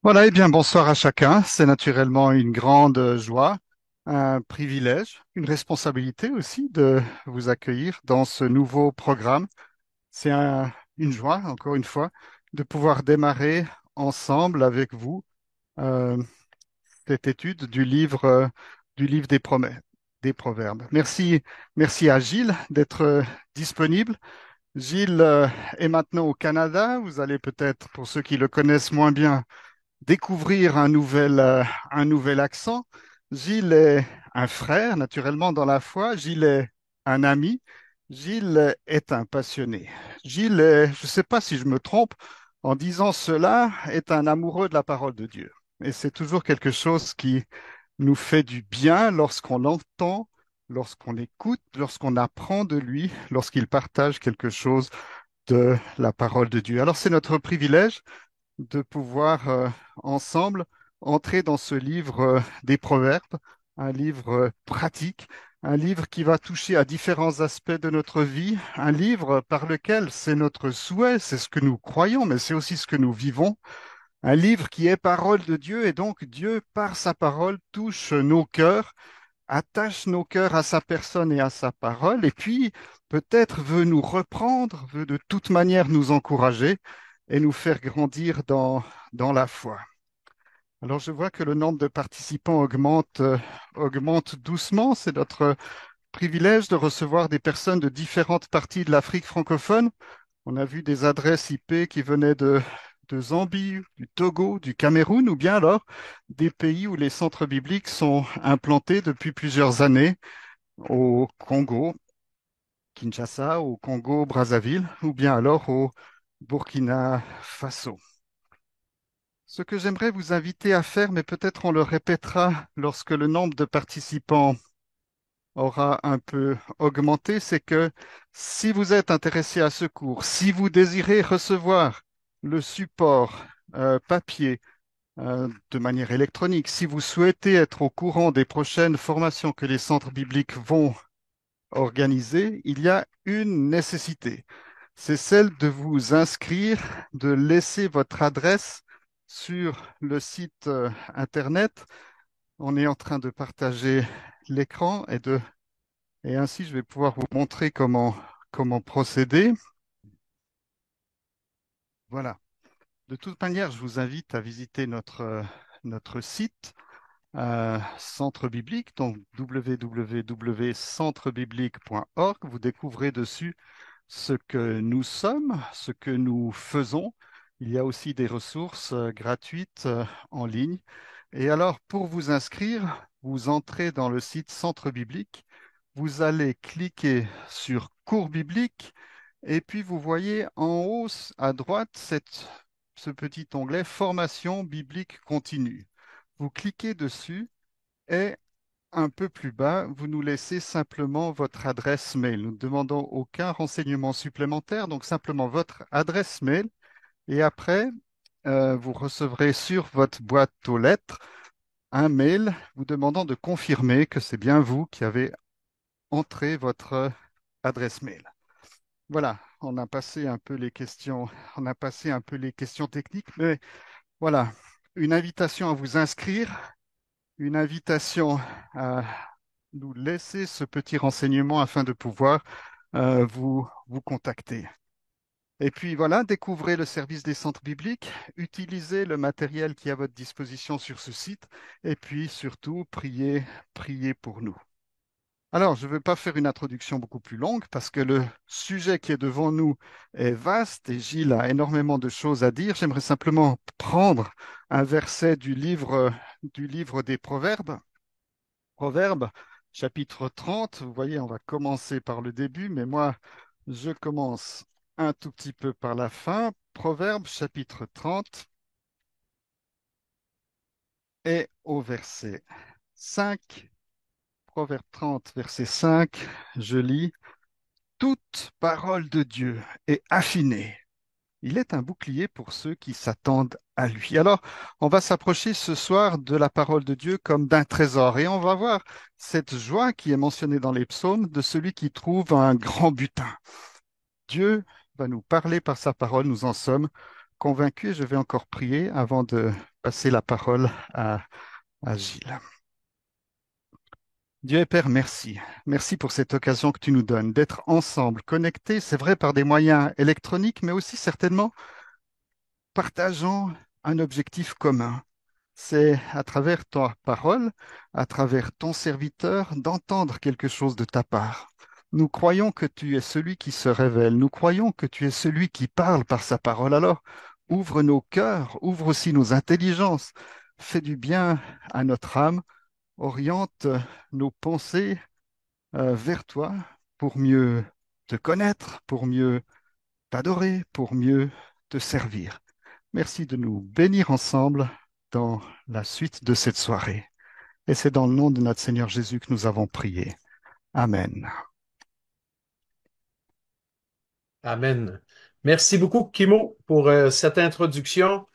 Voilà, et bien bonsoir à chacun. C'est naturellement une grande joie, un privilège, une responsabilité aussi de vous accueillir dans ce nouveau programme. Une joie, encore une fois, de pouvoir démarrer ensemble avec vous euh, cette étude du livre des Proverbes. Merci à Gilles d'être disponible. Gilles est maintenant au Canada. Vous allez peut-être, pour ceux qui le connaissent moins bien, découvrir un nouvel accent. Gilles est un frère, naturellement, dans la foi. Gilles est un ami. Gilles est un passionné. Gilles est, je ne sais pas si je me trompe en disant cela, est un amoureux de la parole de Dieu. Et c'est toujours quelque chose qui nous fait du bien lorsqu'on l'entend, lorsqu'on écoute, lorsqu'on apprend de lui, lorsqu'il partage quelque chose de la parole de Dieu. Alors c'est notre privilège de pouvoir ensemble entrer dans ce livre des Proverbes, un livre pratique, un livre qui va toucher à différents aspects de notre vie, un livre par lequel c'est notre souhait, c'est ce que nous croyons, mais c'est aussi ce que nous vivons, un livre qui est parole de Dieu et donc Dieu, par sa parole, touche nos cœurs, attache nos cœurs à sa personne et à sa parole, et puis peut-être veut nous reprendre, veut de toute manière nous encourager et nous faire grandir dans la foi. Alors je vois que le nombre de participants augmente doucement. C'est notre privilège de recevoir des personnes de différentes parties de l'Afrique francophone. On a vu des adresses IP qui venaient de Zambie, du Togo, du Cameroun, ou bien alors des pays où les centres bibliques sont implantés depuis plusieurs années, au Congo, Kinshasa, au Congo, Brazzaville, ou bien alors au Burkina Faso. Ce que j'aimerais vous inviter à faire, mais peut-être on le répétera lorsque le nombre de participants aura un peu augmenté, c'est que si vous êtes intéressé à ce cours, si vous désirez recevoir le support papier de manière électronique, si vous souhaitez être au courant des prochaines formations que les centres bibliques vont organiser, il y a une nécessité. C'est celle de vous inscrire, de laisser votre adresse sur le site Internet. On est en train de partager l'écran et ainsi je vais pouvoir vous montrer comment procéder. Voilà. De toute manière, je vous invite à visiter notre site Centre Biblique, donc www.centrebiblique.org. Vous découvrez dessus ce que nous sommes, ce que nous faisons. Il y a aussi des ressources gratuites en ligne. Et alors, pour vous inscrire, vous entrez dans le site Centre Biblique, vous allez cliquer sur Cours biblique et puis vous voyez en haut à droite ce petit onglet Formation biblique continue. Vous cliquez dessus et un peu plus bas, vous nous laissez simplement votre adresse mail. Nous ne demandons aucun renseignement supplémentaire, donc simplement votre adresse mail. Et après, vous recevrez sur votre boîte aux lettres un mail vous demandant de confirmer que c'est bien vous qui avez entré votre adresse mail. Voilà, on a passé un peu les questions techniques, mais voilà, une invitation à vous inscrire, une invitation à nous laisser ce petit renseignement afin de pouvoir vous contacter. Et puis voilà, découvrez le service des centres bibliques, utilisez le matériel qui est à votre disposition sur ce site, et puis surtout, priez pour nous. Alors, je ne vais pas faire une introduction beaucoup plus longue parce que le sujet qui est devant nous est vaste et Gilles a énormément de choses à dire. J'aimerais simplement prendre un verset du livre des Proverbes. Proverbes, chapitre 30. Vous voyez, on va commencer par le début, mais moi, je commence un tout petit peu par la fin. Proverbes, chapitre 30 et au verset 5. Proverbe 30, verset 5, je lis. Toute parole de Dieu est affinée. Il est un bouclier pour ceux qui s'attendent à lui. Alors, on va s'approcher ce soir de la parole de Dieu comme d'un trésor et on va voir cette joie qui est mentionnée dans les psaumes de celui qui trouve un grand butin. Dieu va nous parler par sa parole, nous en sommes convaincus. Je vais encore prier avant passer la parole à Gilles. Dieu et Père, merci. Merci pour cette occasion que tu nous donnes d'être ensemble, connectés, c'est vrai, par des moyens électroniques, mais aussi certainement partageant un objectif commun. C'est à travers ta parole, à travers ton serviteur, d'entendre quelque chose de ta part. Nous croyons que tu es celui qui se révèle. Nous croyons que tu es celui qui parle par sa parole. Alors, ouvre nos cœurs, ouvre aussi nos intelligences. Fais du bien à notre âme. Oriente nos pensées vers toi pour mieux te connaître, pour mieux t'adorer, pour mieux te servir. Merci de nous bénir ensemble dans la suite de cette soirée. Et c'est dans le nom de notre Seigneur Jésus que nous avons prié. Amen. Amen. Merci beaucoup, Kimo, pour cette introduction.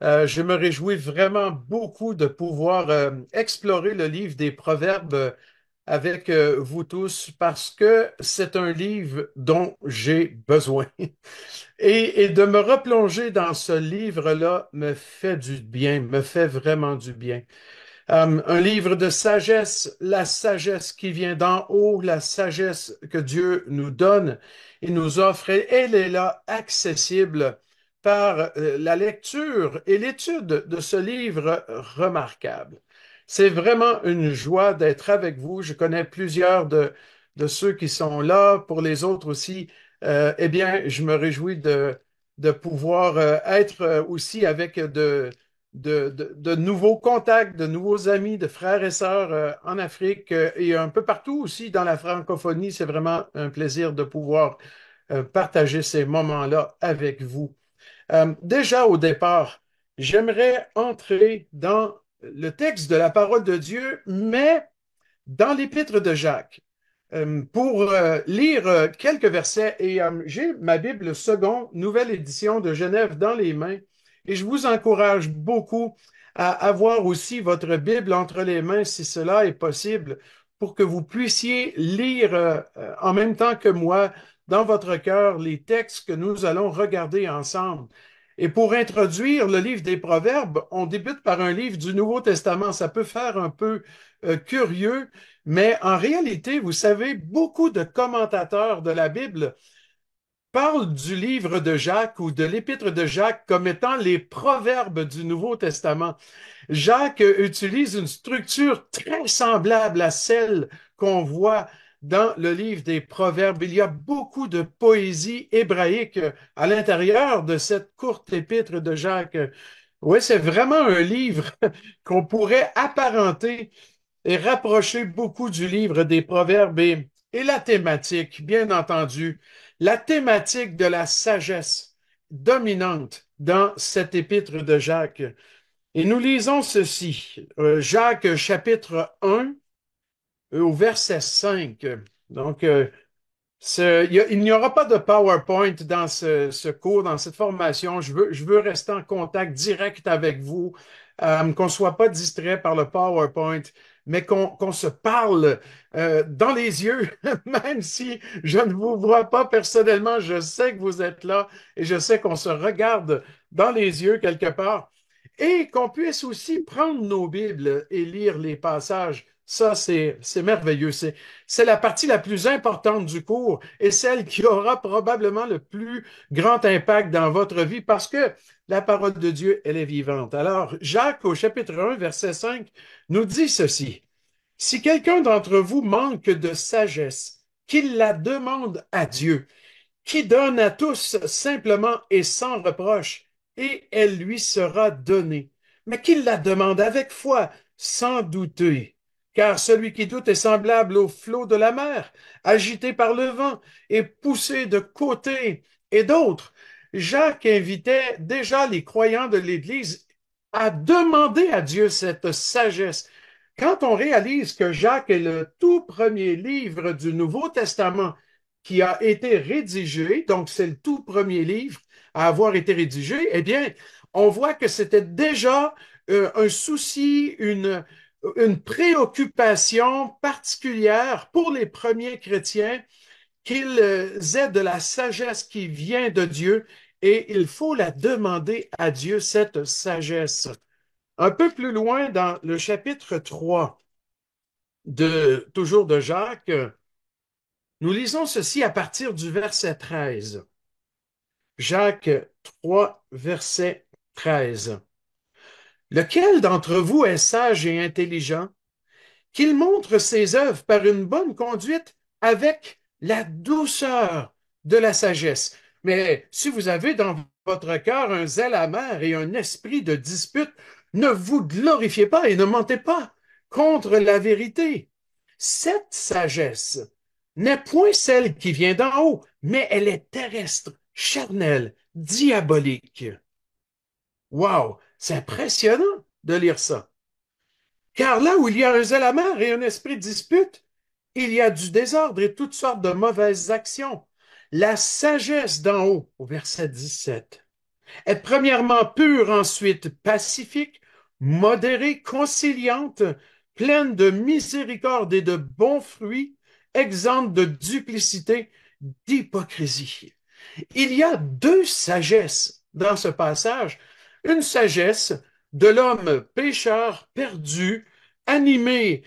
Je me réjouis vraiment beaucoup de pouvoir explorer le livre des Proverbes avec vous tous parce que c'est un livre dont j'ai besoin. Et de me replonger dans ce livre-là me fait du bien, me fait vraiment du bien. Un livre de sagesse, la sagesse qui vient d'en haut, la sagesse que Dieu nous donne et nous offre, elle est là accessible par la lecture et l'étude de ce livre remarquable. C'est vraiment une joie d'être avec vous. Je connais plusieurs de ceux qui sont là. Pour les autres aussi, eh bien, je me réjouis de pouvoir être aussi avec de nouveaux contacts, de nouveaux amis, de frères et sœurs en Afrique et un peu partout aussi dans la francophonie. C'est vraiment un plaisir de pouvoir partager ces moments-là avec vous. Déjà au départ, j'aimerais entrer dans le texte de la parole de Dieu, mais dans l'épître de Jacques pour lire quelques versets et j'ai ma Bible seconde, nouvelle édition de Genève dans les mains et je vous encourage beaucoup à avoir aussi votre Bible entre les mains si cela est possible pour que vous puissiez lire en même temps que moi dans votre cœur les textes que nous allons regarder ensemble. Et pour introduire le livre des Proverbes, on débute par un livre du Nouveau Testament. Ça peut faire un peu curieux, mais en réalité, vous savez, beaucoup de commentateurs de la Bible parlent du livre de Jacques ou de l'épître de Jacques comme étant les proverbes du Nouveau Testament. Jacques utilise une structure très semblable à celle qu'on voit dans le livre des Proverbes. Il y a beaucoup de poésie hébraïque à l'intérieur de cette courte épître de Jacques. Oui, c'est vraiment un livre qu'on pourrait apparenter et rapprocher beaucoup du livre des Proverbes et la thématique, bien entendu, la thématique de la sagesse dominante dans cette épître de Jacques. Et nous lisons ceci, Jacques chapitre 1 au verset 5. Donc, il n'y aura pas de PowerPoint dans ce cours, dans cette formation. Je veux rester en contact direct avec vous, qu'on ne soit pas distrait par le PowerPoint, mais qu'on se parle dans les yeux, même si je ne vous vois pas personnellement. Je sais que vous êtes là et je sais qu'on se regarde dans les yeux quelque part et qu'on puisse aussi prendre nos Bibles et lire les passages. Ça, c'est merveilleux. C'est la partie la plus importante du cours et celle qui aura probablement le plus grand impact dans votre vie parce que la parole de Dieu, elle est vivante. Alors, Jacques, au chapitre 1, verset 5, nous dit ceci. Si quelqu'un d'entre vous manque de sagesse, qu'il la demande à Dieu, qui donne à tous simplement et sans reproche, et elle lui sera donnée. Mais qu'il la demande avec foi, sans douter. Car celui qui doute est semblable au flot de la mer, agité par le vent et poussé de côté et d'autres. Jacques invitait déjà les croyants de l'Église à demander à Dieu cette sagesse. Quand on réalise que Jacques est le tout premier livre du Nouveau Testament qui a été rédigé, donc c'est le tout premier livre à avoir été rédigé, eh bien, on voit que c'était déjà un souci, une préoccupation particulière pour les premiers chrétiens qu'ils aient de la sagesse qui vient de Dieu et il faut la demander à Dieu, cette sagesse. Un peu plus loin dans le chapitre 3 toujours de Jacques, nous lisons ceci à partir du verset 13. Jacques 3, verset 13. Lequel d'entre vous est sage et intelligent, qu'il montre ses œuvres par une bonne conduite avec la douceur de la sagesse. Mais si vous avez dans votre cœur un zèle amer et un esprit de dispute, ne vous glorifiez pas et ne mentez pas contre la vérité. Cette sagesse n'est point celle qui vient d'en haut, mais elle est terrestre, charnelle, diabolique. Wow, c'est impressionnant de lire ça. Car là où il y a un zèle amer et un esprit de dispute, il y a du désordre et toutes sortes de mauvaises actions. La sagesse d'en haut, au verset 17, est premièrement pure, ensuite pacifique, modérée, conciliante, pleine de miséricorde et de bons fruits, exempte de duplicité, d'hypocrisie. Il y a deux sagesses dans ce passage. Une sagesse de l'homme pécheur perdu, animé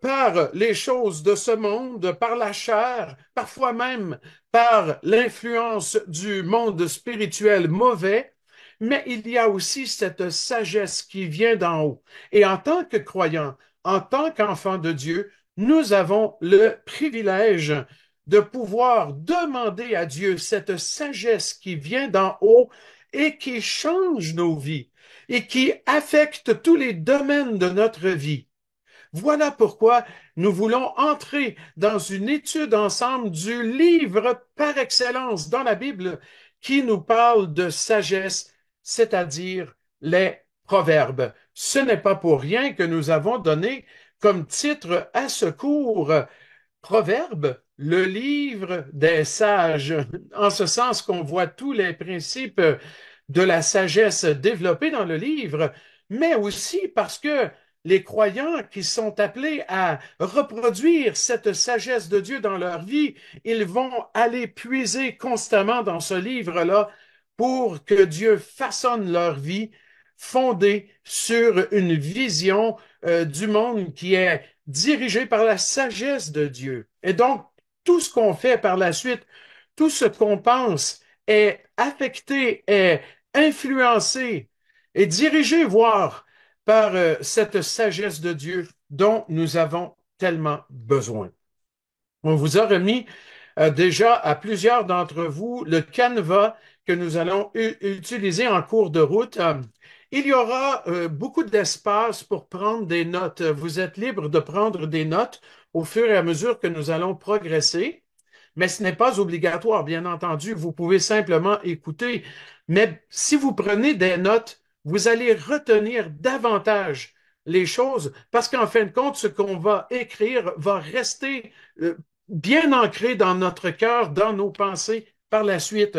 par les choses de ce monde, par la chair, parfois même par l'influence du monde spirituel mauvais, mais il y a aussi cette sagesse qui vient d'en haut. Et en tant que croyants, en tant qu'enfants de Dieu, nous avons le privilège de pouvoir demander à Dieu cette sagesse qui vient d'en haut et qui change nos vies et qui affecte tous les domaines de notre vie. Voilà pourquoi nous voulons entrer dans une étude ensemble du livre par excellence dans la Bible qui nous parle de sagesse, c'est-à-dire les proverbes. Ce n'est pas pour rien que nous avons donné comme titre à ce cours Proverbe, le livre des sages, en ce sens qu'on voit tous les principes de la sagesse développés dans le livre, mais aussi parce que les croyants qui sont appelés à reproduire cette sagesse de Dieu dans leur vie, ils vont aller puiser constamment dans ce livre-là pour que Dieu façonne leur vie fondée sur une vision du monde qui est dirigé par la sagesse de Dieu. Et donc, tout ce qu'on fait par la suite, tout ce qu'on pense est affecté, est influencé, est dirigé, voire, par cette sagesse de Dieu dont nous avons tellement besoin. On vous a remis déjà à plusieurs d'entre vous le canevas que nous allons utiliser en cours de route. Il y aura beaucoup d'espace pour prendre des notes. Vous êtes libre de prendre des notes au fur et à mesure que nous allons progresser, mais ce n'est pas obligatoire, bien entendu. Vous pouvez simplement écouter. Mais si vous prenez des notes, vous allez retenir davantage les choses parce qu'en fin de compte, ce qu'on va écrire va rester bien ancré dans notre cœur, dans nos pensées par la suite.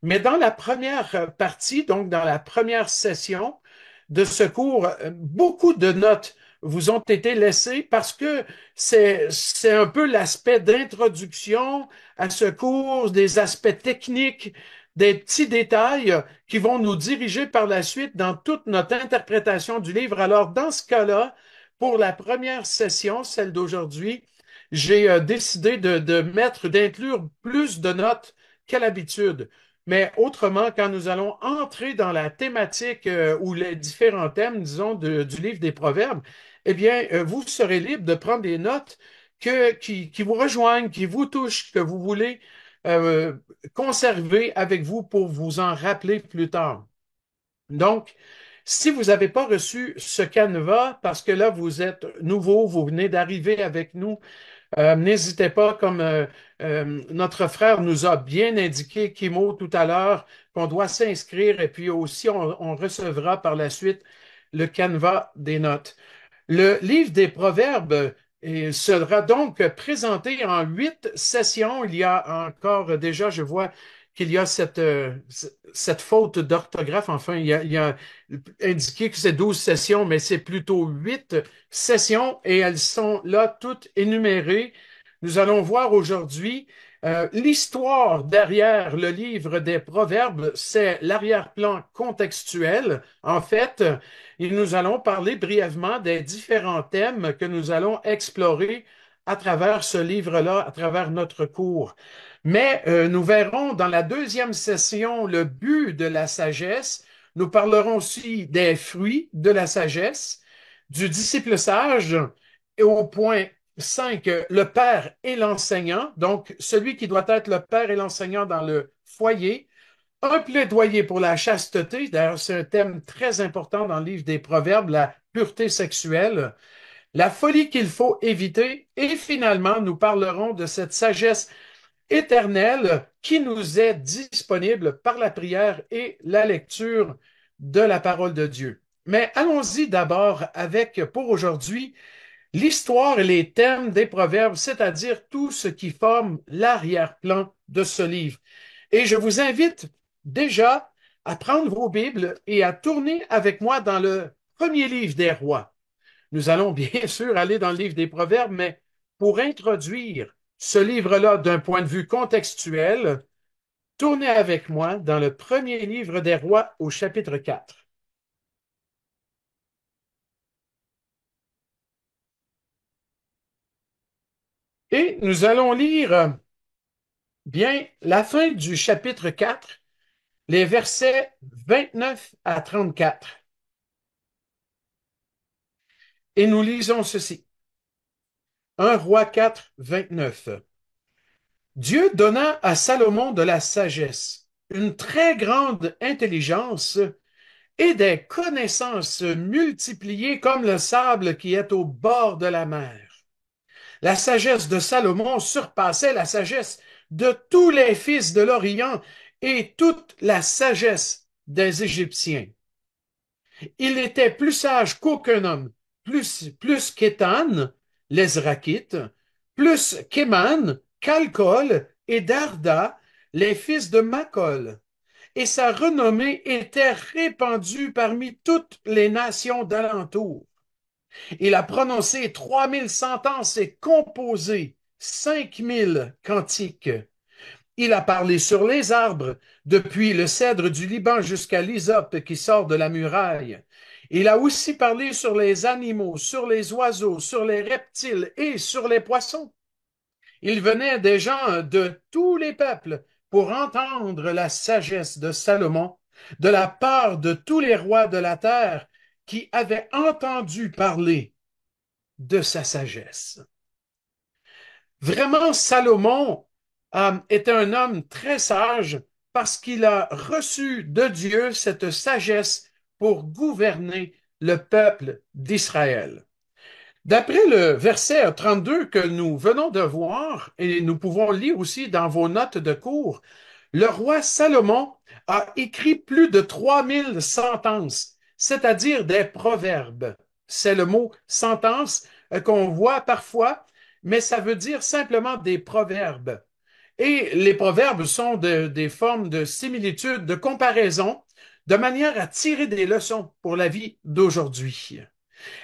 Mais dans la première partie, donc dans la première session de ce cours, beaucoup de notes vous ont été laissées parce que c'est un peu l'aspect d'introduction à ce cours, des aspects techniques, des petits détails qui vont nous diriger par la suite dans toute notre interprétation du livre. Alors, dans ce cas-là, pour la première session, celle d'aujourd'hui, j'ai décidé d'inclure plus de notes qu'à l'habitude. Mais autrement, quand nous allons entrer dans la thématique ou les différents thèmes, disons, du livre des Proverbes, eh bien, vous serez libre de prendre des notes qui vous rejoignent, qui vous touchent, que vous voulez euh, conserver avec vous pour vous en rappeler plus tard. Donc, si vous n'avez pas reçu ce canevas, parce que là, vous êtes nouveau, vous venez d'arriver avec nous, n'hésitez pas, comme notre frère nous a bien indiqué, Kimo, tout à l'heure, qu'on doit s'inscrire et puis aussi on recevra par la suite le canevas des notes. Le livre des Proverbes sera donc présenté en 8 sessions. Il y a encore déjà, je vois qu'il y a cette faute d'orthographe. Enfin, il y a indiqué que c'est 12 sessions, mais c'est plutôt 8 sessions et elles sont là toutes énumérées. Nous allons voir aujourd'hui L'histoire derrière le livre des Proverbes, c'est l'arrière-plan contextuel. En fait, nous allons parler brièvement des différents thèmes que nous allons explorer à travers ce livre-là, à travers notre cours. Mais nous verrons dans la deuxième session le but de la sagesse. Nous parlerons aussi des fruits de la sagesse, du disciple sage, et au point 5, le père et l'enseignant, donc celui qui doit être le père et l'enseignant dans le foyer. Un plaidoyer pour la chasteté, d'ailleurs c'est un thème très important dans le livre des Proverbes, la pureté sexuelle, la folie qu'il faut éviter, et finalement nous parlerons de cette sagesse éternelle qui nous est disponible par la prière et la lecture de la parole de Dieu. Mais allons-y d'abord avec, pour aujourd'hui, l'histoire et les thèmes des proverbes, c'est-à-dire tout ce qui forme l'arrière-plan de ce livre. Et je vous invite déjà à prendre vos Bibles et à tourner avec moi dans le premier livre des rois. Nous allons bien sûr aller dans le livre des proverbes, mais pour introduire ce livre-là d'un point de vue contextuel, tournez avec moi dans le premier livre des rois au chapitre 4. Et nous allons lire bien la fin du chapitre 4, les versets 29 à 34. Et nous lisons ceci. 1 Roi 4, 29. Dieu donna à Salomon de la sagesse, une très grande intelligence et des connaissances multipliées comme le sable qui est au bord de la mer. La sagesse de Salomon surpassait la sagesse de tous les fils de l'Orient et toute la sagesse des Égyptiens. Il était plus sage qu'aucun homme, plus qu'Étan, l'Ezraquite, plus qu'Éman, Calcol et Darda, les fils de Macol. Et sa renommée était répandue parmi toutes les nations d'alentour. Il a prononcé 3000 sentences et composé 5000 cantiques. Il a parlé sur les arbres, depuis le cèdre du Liban jusqu'à l'hysope qui sort de la muraille. Il a aussi parlé sur les animaux, sur les oiseaux, sur les reptiles et sur les poissons. Il venait des gens de tous les peuples pour entendre la sagesse de Salomon de la part de tous les rois de la terre qui avaient entendu parler de sa sagesse. Vraiment, Salomon était un homme très sage parce qu'il a reçu de Dieu cette sagesse pour gouverner le peuple d'Israël. D'après le verset 32 que nous venons de voir, et nous pouvons lire aussi dans vos notes de cours, le roi Salomon a écrit plus de 3000 sentences, c'est-à-dire des proverbes. C'est le mot sentence qu'on voit parfois, mais ça veut dire simplement des proverbes. Et les proverbes sont des formes de similitude, de comparaison, de manière à tirer des leçons pour la vie d'aujourd'hui.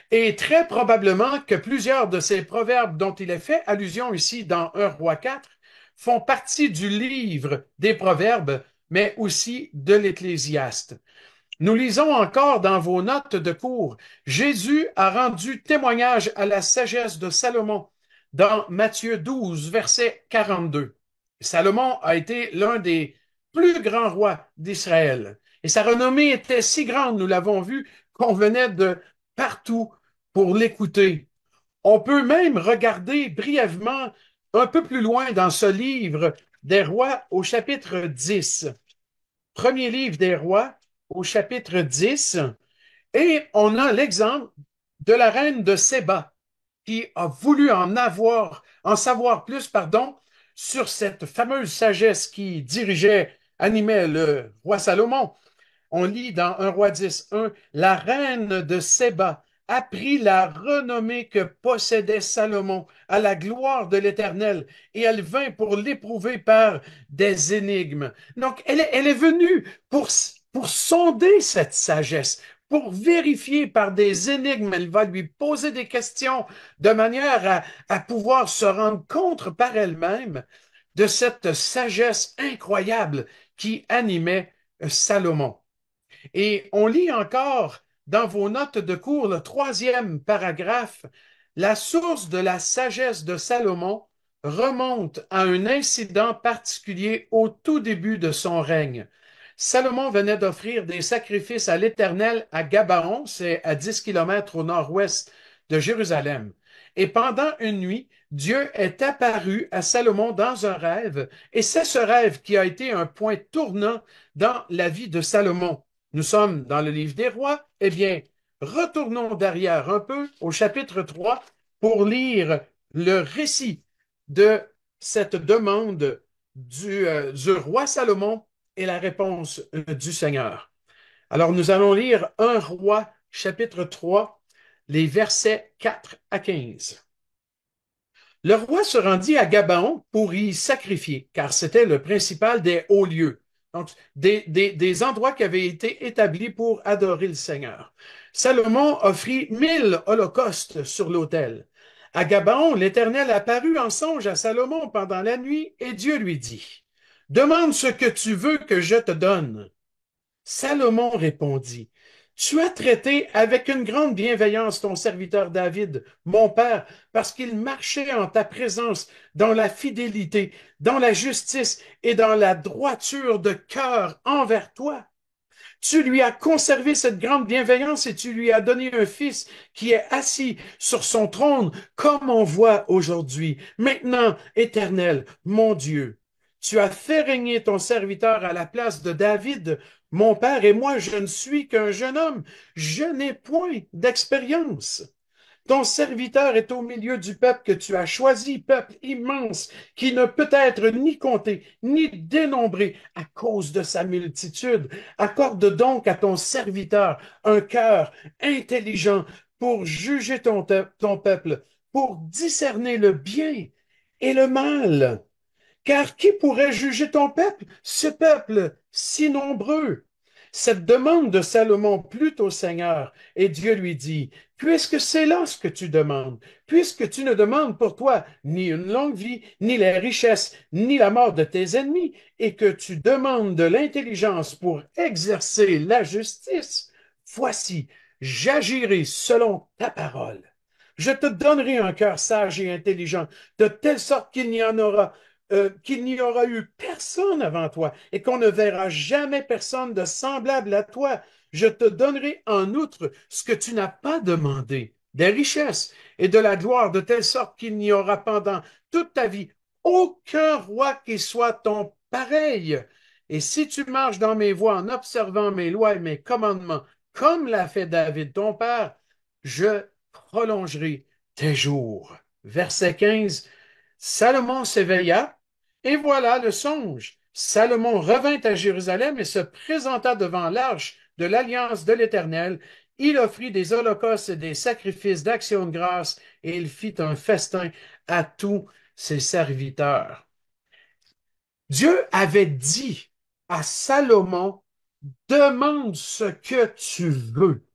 Et très probablement que plusieurs de ces proverbes dont il est fait allusion ici dans 1 roi 4 font partie du livre des proverbes, mais aussi de l'Ecclésiaste. Nous lisons encore dans vos notes de cours, Jésus a rendu témoignage à la sagesse de Salomon dans Matthieu 12, verset 42. Salomon a été l'un des plus grands rois d'Israël. Et sa renommée était si grande, nous l'avons vu, qu'on venait de partout pour l'écouter. On peut même regarder brièvement un peu plus loin dans ce livre des rois au chapitre 10. Premier livre des rois au chapitre 10. Et on a l'exemple de la reine de Séba qui a voulu en savoir plus, pardon, sur cette fameuse sagesse qui dirigeait, animait le roi Salomon. On lit dans 1 roi 10, 1, la reine de Séba apprit la renommée que possédait Salomon à la gloire de l'Éternel, et elle vint pour l'éprouver par des énigmes. Donc, elle est venue pour sonder cette sagesse, pour vérifier par des énigmes. Elle va lui poser des questions de manière à pouvoir se rendre compte par elle-même de cette sagesse incroyable qui animait Salomon. Et on lit encore dans vos notes de cours le troisième paragraphe, la source de la sagesse de Salomon remonte à un incident particulier au tout début de son règne. Salomon venait d'offrir des sacrifices à l'Éternel à Gabaon, c'est à 10 kilomètres au nord-ouest de Jérusalem. Et pendant une nuit, Dieu est apparu à Salomon dans un rêve, et c'est ce rêve qui a été un point tournant dans la vie de Salomon. Nous sommes dans le livre des rois. Eh bien, retournons derrière un peu au chapitre 3 pour lire le récit de cette demande du roi Salomon et la réponse du Seigneur. Alors, nous allons lire un roi, chapitre 3, les versets 4 à 15. Le roi se rendit à Gabaon pour y sacrifier, car c'était le principal des hauts lieux, donc des endroits qui avaient été établis pour adorer le Seigneur. Salomon offrit 1000 holocaustes sur l'autel. À Gabaon, l'Éternel apparut en songe à Salomon pendant la nuit, et Dieu lui dit, demande ce que tu veux que je te donne. Salomon répondit, tu as traité avec une grande bienveillance ton serviteur David, mon père, parce qu'il marchait en ta présence dans la fidélité, dans la justice et dans la droiture de cœur envers toi. Tu lui as conservé cette grande bienveillance et tu lui as donné un fils qui est assis sur son trône, comme on voit aujourd'hui. Maintenant, Éternel, mon Dieu, tu as fait régner ton serviteur à la place de David, mon père, et moi, je ne suis qu'un jeune homme. Je n'ai point d'expérience. Ton serviteur est au milieu du peuple que tu as choisi, peuple immense, qui ne peut être ni compté, ni dénombré à cause de sa multitude. Accorde donc à ton serviteur un cœur intelligent pour juger ton peuple, pour discerner le bien et le mal. Car qui pourrait juger ton peuple, ce peuple si nombreux? Cette demande de Salomon plut au Seigneur, et Dieu lui dit, puisque c'est là ce que tu demandes, puisque tu ne demandes pour toi ni une longue vie, ni les richesses, ni la mort de tes ennemis, et que tu demandes de l'intelligence pour exercer la justice, voici, j'agirai selon ta parole. Je te donnerai un cœur sage et intelligent, de telle sorte qu'il n'y aura eu personne avant toi et qu'on ne verra jamais personne de semblable à toi. Je te donnerai en outre ce que tu n'as pas demandé, des richesses et de la gloire, de telle sorte qu'il n'y aura pendant toute ta vie aucun roi qui soit ton pareil. Et si tu marches dans mes voies en observant mes lois et mes commandements, comme l'a fait David ton père, je prolongerai tes jours. Verset 15. Salomon s'éveilla, et voilà le songe. Salomon revint à Jérusalem et se présenta devant l'arche de l'alliance de l'Éternel. Il offrit des holocaustes et des sacrifices d'action de grâce, et il fit un festin à tous ses serviteurs. Dieu avait dit à Salomon, demande ce que tu veux.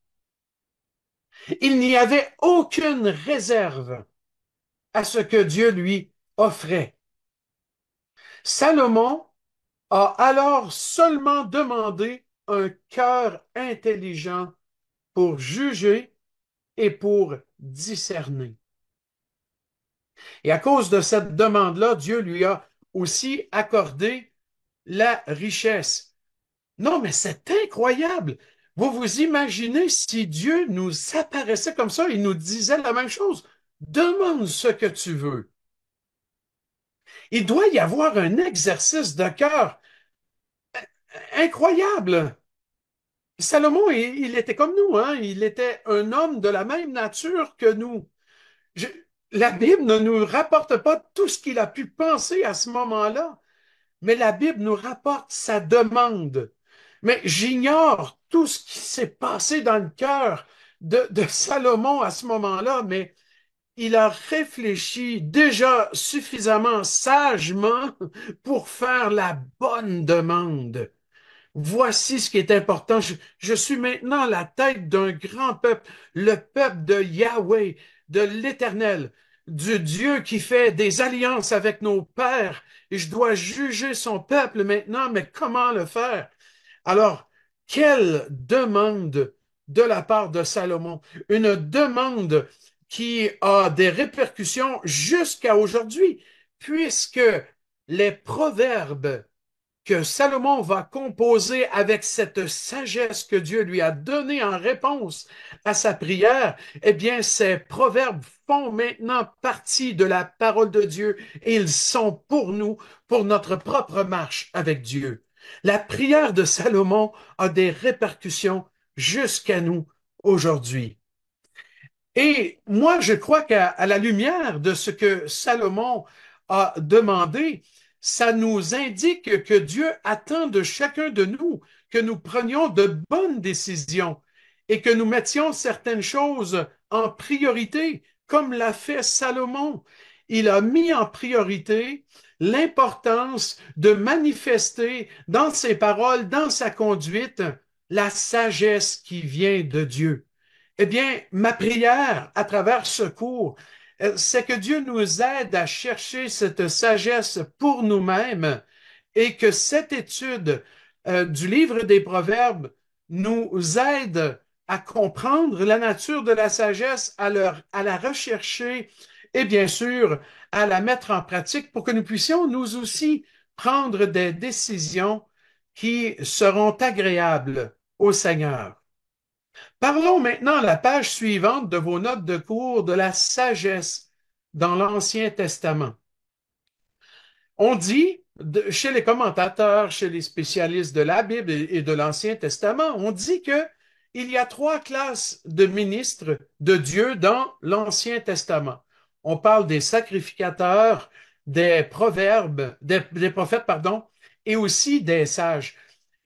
Il n'y avait aucune réserve à ce que Dieu lui offrait. Salomon a alors seulement demandé un cœur intelligent pour juger et pour discerner. Et à cause de cette demande-là, Dieu lui a aussi accordé la richesse. Non, mais c'est incroyable. Vous vous imaginez si Dieu nous apparaissait comme ça et nous disait la même chose. Demande ce que tu veux. Il doit y avoir un exercice de cœur incroyable. Salomon, il était comme nous, hein? Il était un homme de la même nature que nous. Je- la Bible ne nous rapporte pas tout ce qu'il a pu penser à ce moment-là, mais la Bible nous rapporte sa demande. Mais j'ignore tout ce qui s'est passé dans le cœur de Salomon à ce moment-là, mais il a réfléchi déjà suffisamment sagement pour faire la bonne demande. Voici ce qui est important. Je suis maintenant la tête d'un grand peuple, le peuple de Yahweh, de l'Éternel. du Dieu qui fait des alliances avec nos pères et je dois juger son peuple maintenant, mais comment le faire? Alors, quelle demande de la part de Salomon, une demande qui a des répercussions jusqu'à aujourd'hui, puisque les proverbes que Salomon va composer avec cette sagesse que Dieu lui a donnée en réponse à sa prière, eh bien, ces proverbes font maintenant partie de la parole de Dieu et ils sont pour nous, pour notre propre marche avec Dieu. La prière de Salomon a des répercussions jusqu'à nous aujourd'hui. Et moi, je crois qu'à la lumière de ce que Salomon a demandé, ça nous indique que Dieu attend de chacun de nous que nous prenions de bonnes décisions et que nous mettions certaines choses en priorité, comme l'a fait Salomon. Il a mis en priorité l'importance de manifester dans ses paroles, dans sa conduite, la sagesse qui vient de Dieu. Eh bien, ma prière à travers ce cours, c'est que Dieu nous aide à chercher cette sagesse pour nous-mêmes et que cette étude du livre des Proverbes nous aide à comprendre la nature de la sagesse, à la rechercher et bien sûr à la mettre en pratique pour que nous puissions nous aussi prendre des décisions qui seront agréables au Seigneur. Parlons maintenant à la page suivante de vos notes de cours de la sagesse dans l'Ancien Testament. On dit, chez les commentateurs, chez les spécialistes de la Bible et de l'Ancien Testament, on dit que il y a trois classes de ministres de Dieu dans l'Ancien Testament. On parle des sacrificateurs, des proverbes, des prophètes, pardon, et aussi des sages.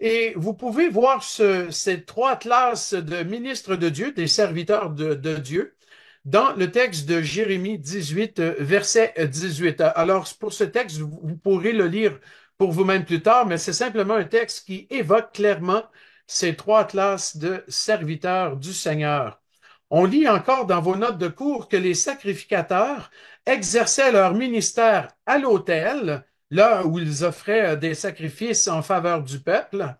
Et vous pouvez voir ces trois classes de ministres de Dieu, des serviteurs de Dieu, dans le texte de Jérémie 18, verset 18. Alors, pour ce texte, vous pourrez le lire pour vous-même plus tard, mais c'est simplement un texte qui évoque clairement ces trois classes de serviteurs du Seigneur. On lit encore dans vos notes de cours que les sacrificateurs exerçaient leur ministère à l'autel, là où ils offraient des sacrifices en faveur du peuple.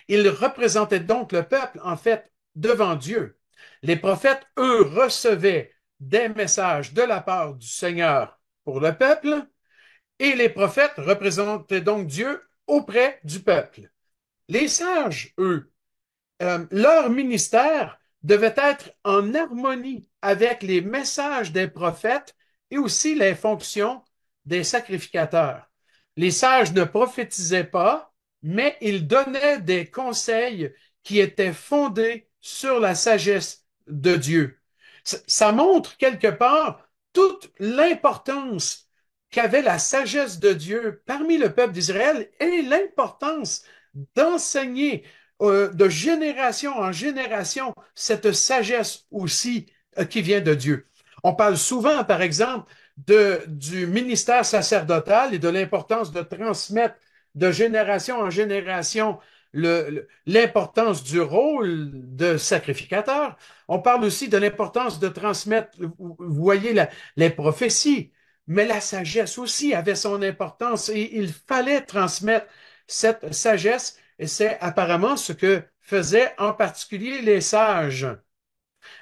Ils représentaient donc le peuple, en fait, devant Dieu. Les prophètes, eux, recevaient des messages de la part du Seigneur pour le peuple, et les prophètes représentaient donc Dieu auprès du peuple. Les sages, eux, leur ministère devait être en harmonie avec les messages des prophètes et aussi les fonctions des sacrificateurs. Les sages ne prophétisaient pas, mais ils donnaient des conseils qui étaient fondés sur la sagesse de Dieu. Ça montre quelque part toute l'importance qu'avait la sagesse de Dieu parmi le peuple d'Israël et l'importance d'enseigner de génération en génération cette sagesse aussi qui vient de Dieu. On parle souvent, par exemple, du ministère sacerdotal et de l'importance de transmettre de génération en génération l'importance du rôle de sacrificateur. On parle aussi de l'importance de transmettre, vous voyez, les prophéties, mais la sagesse aussi avait son importance et il fallait transmettre cette sagesse et c'est apparemment ce que faisaient en particulier les sages.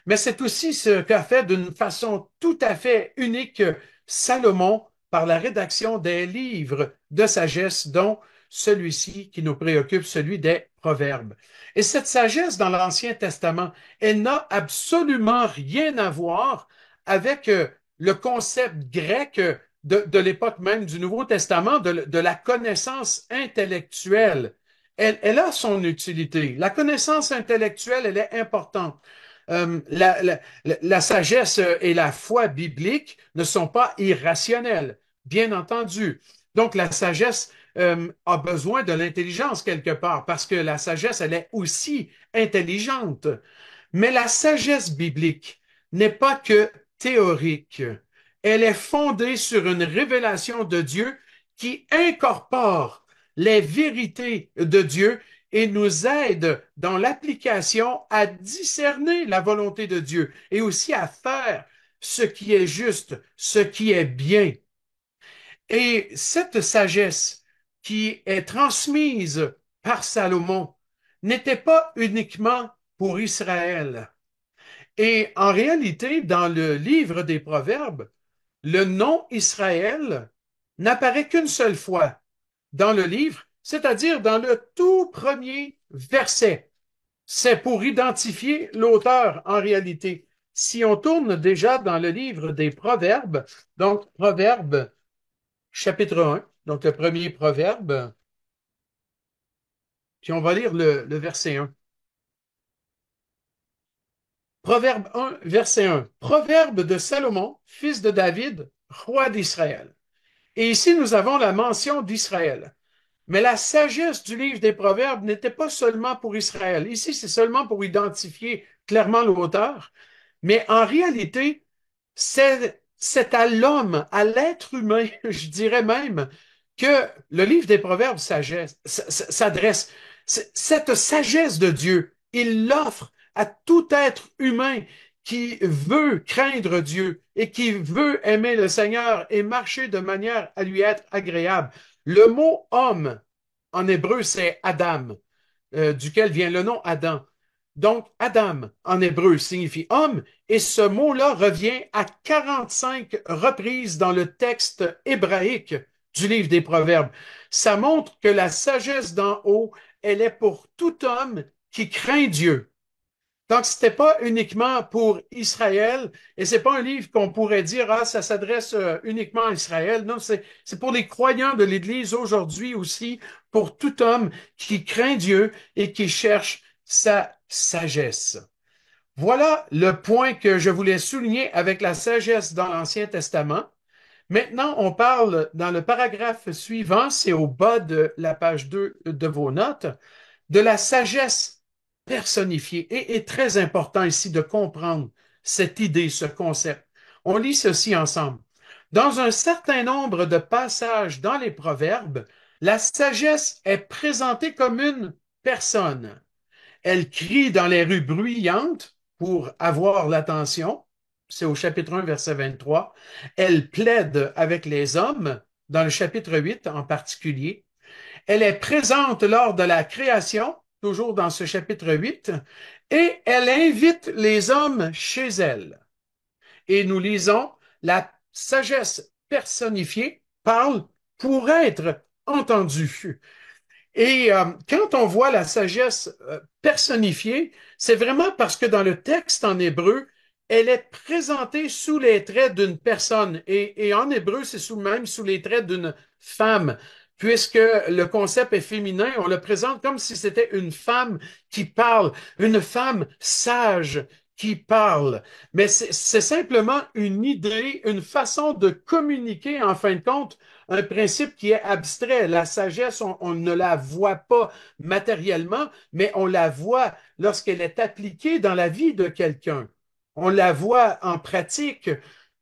Mais c'est aussi ce qu'a fait d'une façon tout à fait unique Salomon par la rédaction des livres de sagesse, dont celui-ci qui nous préoccupe, celui des Proverbes. Et cette sagesse dans l'Ancien Testament, elle n'a absolument rien à voir avec le concept grec de l'époque même du Nouveau Testament, de la connaissance intellectuelle. Elle a son utilité. La connaissance intellectuelle, elle est importante. La sagesse et la foi biblique ne sont pas irrationnelles, bien entendu. Donc, la sagesse a besoin de l'intelligence quelque part, parce que la sagesse, elle est aussi intelligente. Mais la sagesse biblique n'est pas que théorique. Elle est fondée sur une révélation de Dieu qui incorpore les vérités de Dieu et nous aide dans l'application à discerner la volonté de Dieu et aussi à faire ce qui est juste, ce qui est bien. Et cette sagesse qui est transmise par Salomon n'était pas uniquement pour Israël. Et en réalité, dans le livre des Proverbes, le nom Israël n'apparaît qu'une seule fois dans le livre, c'est-à-dire dans le tout premier verset. C'est pour identifier l'auteur en réalité. Si on tourne déjà dans le livre des Proverbes, donc Proverbes chapitre 1, donc le premier proverbe, puis on va lire le verset 1. Proverbe 1, verset 1. Proverbe de Salomon, fils de David, roi d'Israël. Et ici, nous avons la mention d'Israël. Mais la sagesse du livre des Proverbes n'était pas seulement pour Israël. Ici, c'est seulement pour identifier clairement l'auteur. Mais en réalité, c'est à l'homme, à l'être humain, je dirais même, que le livre des Proverbes s'adresse. Cette sagesse de Dieu, il l'offre à tout être humain qui veut craindre Dieu et qui veut aimer le Seigneur et marcher de manière à lui être agréable. Le mot homme en hébreu, c'est Adam, duquel vient le nom Adam. Donc, Adam, en hébreu, signifie homme, et ce mot-là revient à 45 reprises dans le texte hébraïque du livre des Proverbes. Ça montre que la sagesse d'en haut, elle est pour tout homme qui craint Dieu. Donc, c'était pas uniquement pour Israël, et c'est pas un livre qu'on pourrait dire, ah, ça s'adresse uniquement à Israël. Non, c'est pour les croyants de l'Église aujourd'hui aussi, pour tout homme qui craint Dieu et qui cherche sa sagesse. Voilà le point que je voulais souligner avec la sagesse dans l'Ancien Testament. Maintenant, on parle dans le paragraphe suivant, c'est au bas de la page 2 de vos notes, de la sagesse personnifiée. Et est très important ici de comprendre cette idée, ce concept. On lit ceci ensemble. Dans un certain nombre de passages dans les Proverbes, la sagesse est présentée comme une personne. Elle crie dans les rues bruyantes pour avoir l'attention. C'est au chapitre 1, verset 23. Elle plaide avec les hommes, dans le chapitre 8 en particulier. Elle est présente lors de la création, toujours dans ce chapitre 8, et elle invite les hommes chez elle. Et nous lisons, la sagesse personnifiée parle pour être entendue. Et quand on voit la sagesse personnifiée, c'est vraiment parce que dans le texte en hébreu, elle est présentée sous les traits d'une personne. Et en hébreu, c'est même sous les traits d'une femme. Puisque le concept est féminin, on le présente comme si c'était une femme qui parle, une femme sage qui parle. Mais c'est simplement une idée, une façon de communiquer, en fin de compte, un principe qui est abstrait. La sagesse, on ne la voit pas matériellement, mais on la voit lorsqu'elle est appliquée dans la vie de quelqu'un. On la voit en pratique,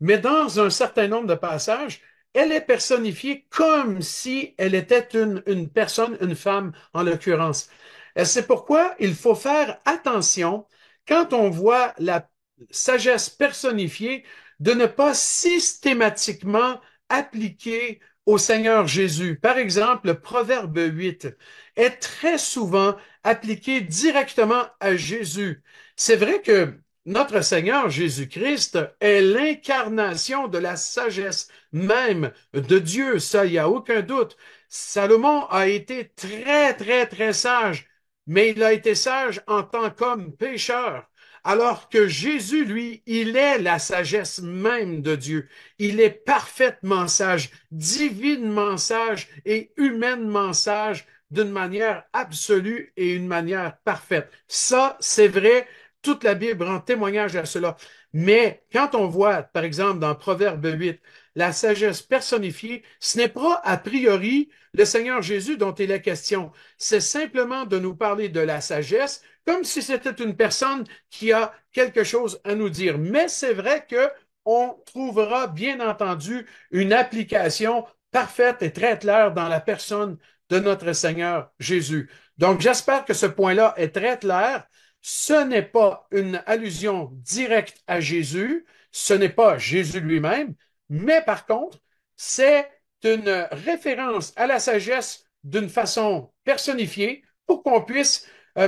mais dans un certain nombre de passages, elle est personnifiée comme si elle était une personne, une femme en l'occurrence. Et c'est pourquoi il faut faire attention quand on voit la sagesse personnifiée de ne pas systématiquement appliquer au Seigneur Jésus. Par exemple, le Proverbe 8 est très souvent appliqué directement à Jésus. C'est vrai que notre Seigneur Jésus-Christ est l'incarnation de la sagesse même de Dieu, ça, il n'y a aucun doute. Salomon a été très, très, très sage, mais il a été sage en tant qu'homme pécheur. Alors que Jésus, lui, il est la sagesse même de Dieu. Il est parfaitement sage, divinement sage et humainement sage d'une manière absolue et une manière parfaite. Ça, c'est vrai. Toute la Bible rend témoignage à cela. Mais quand on voit, par exemple, dans Proverbe 8, la sagesse personnifiée, ce n'est pas a priori le Seigneur Jésus dont il est question. C'est simplement de nous parler de la sagesse comme si c'était une personne qui a quelque chose à nous dire. Mais c'est vrai que on trouvera bien entendu une application parfaite et très claire dans la personne de notre Seigneur Jésus. Donc, j'espère que ce point-là est très clair. Ce n'est pas une allusion directe à Jésus, Ce n'est pas Jésus lui-même, mais par contre, c'est une référence à la sagesse d'une façon personnifiée pour qu'on puisse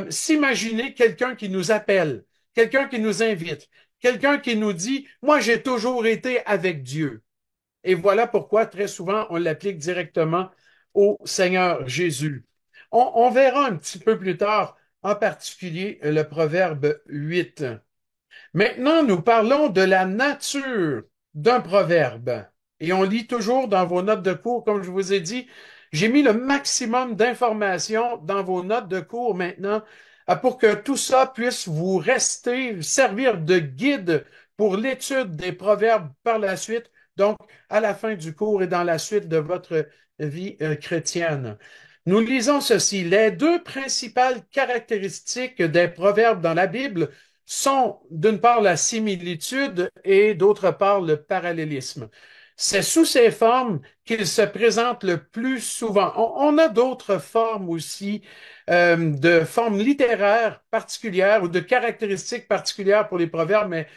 s'imaginer quelqu'un qui nous appelle, quelqu'un qui nous invite, quelqu'un qui nous dit, moi j'ai toujours été avec Dieu. Et voilà pourquoi très souvent on l'applique directement au Seigneur Jésus. On verra un petit peu plus tard, en particulier le proverbe 8. Maintenant, nous parlons de la nature d'un proverbe. Et on lit toujours dans vos notes de cours, comme je vous ai dit, j'ai mis le maximum d'informations dans vos notes de cours maintenant pour que tout ça puisse vous rester, servir de guide pour l'étude des proverbes par la suite, donc à la fin du cours et dans la suite de votre vie chrétienne. Nous lisons ceci. Les deux principales caractéristiques des proverbes dans la Bible sont d'une part la similitude et d'autre part le parallélisme. C'est sous ces formes qu'ils se présentent le plus souvent. On a d'autres formes aussi, de formes littéraires particulières ou de caractéristiques particulières pour les proverbes, mais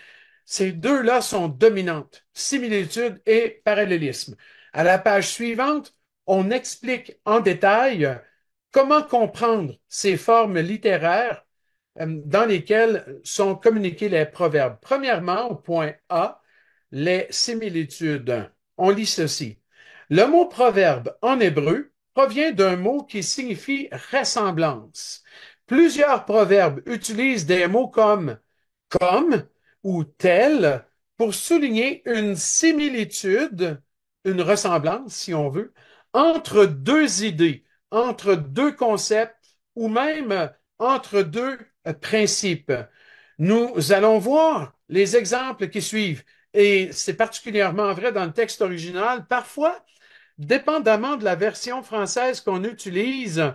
ces deux-là sont dominantes, similitude et parallélisme. À la page suivante, on explique en détail comment comprendre ces formes littéraires dans lesquelles sont communiqués les proverbes. Premièrement, au point A, les similitudes. On lit ceci. Le mot proverbe en hébreu provient d'un mot qui signifie ressemblance. Plusieurs proverbes utilisent des mots comme ou tel pour souligner une similitude, une ressemblance, si on veut, entre deux idées, entre deux concepts ou même entre deux principes. Nous allons voir les exemples qui suivent. Et c'est particulièrement vrai dans le texte original. Parfois, dépendamment de la version française qu'on utilise,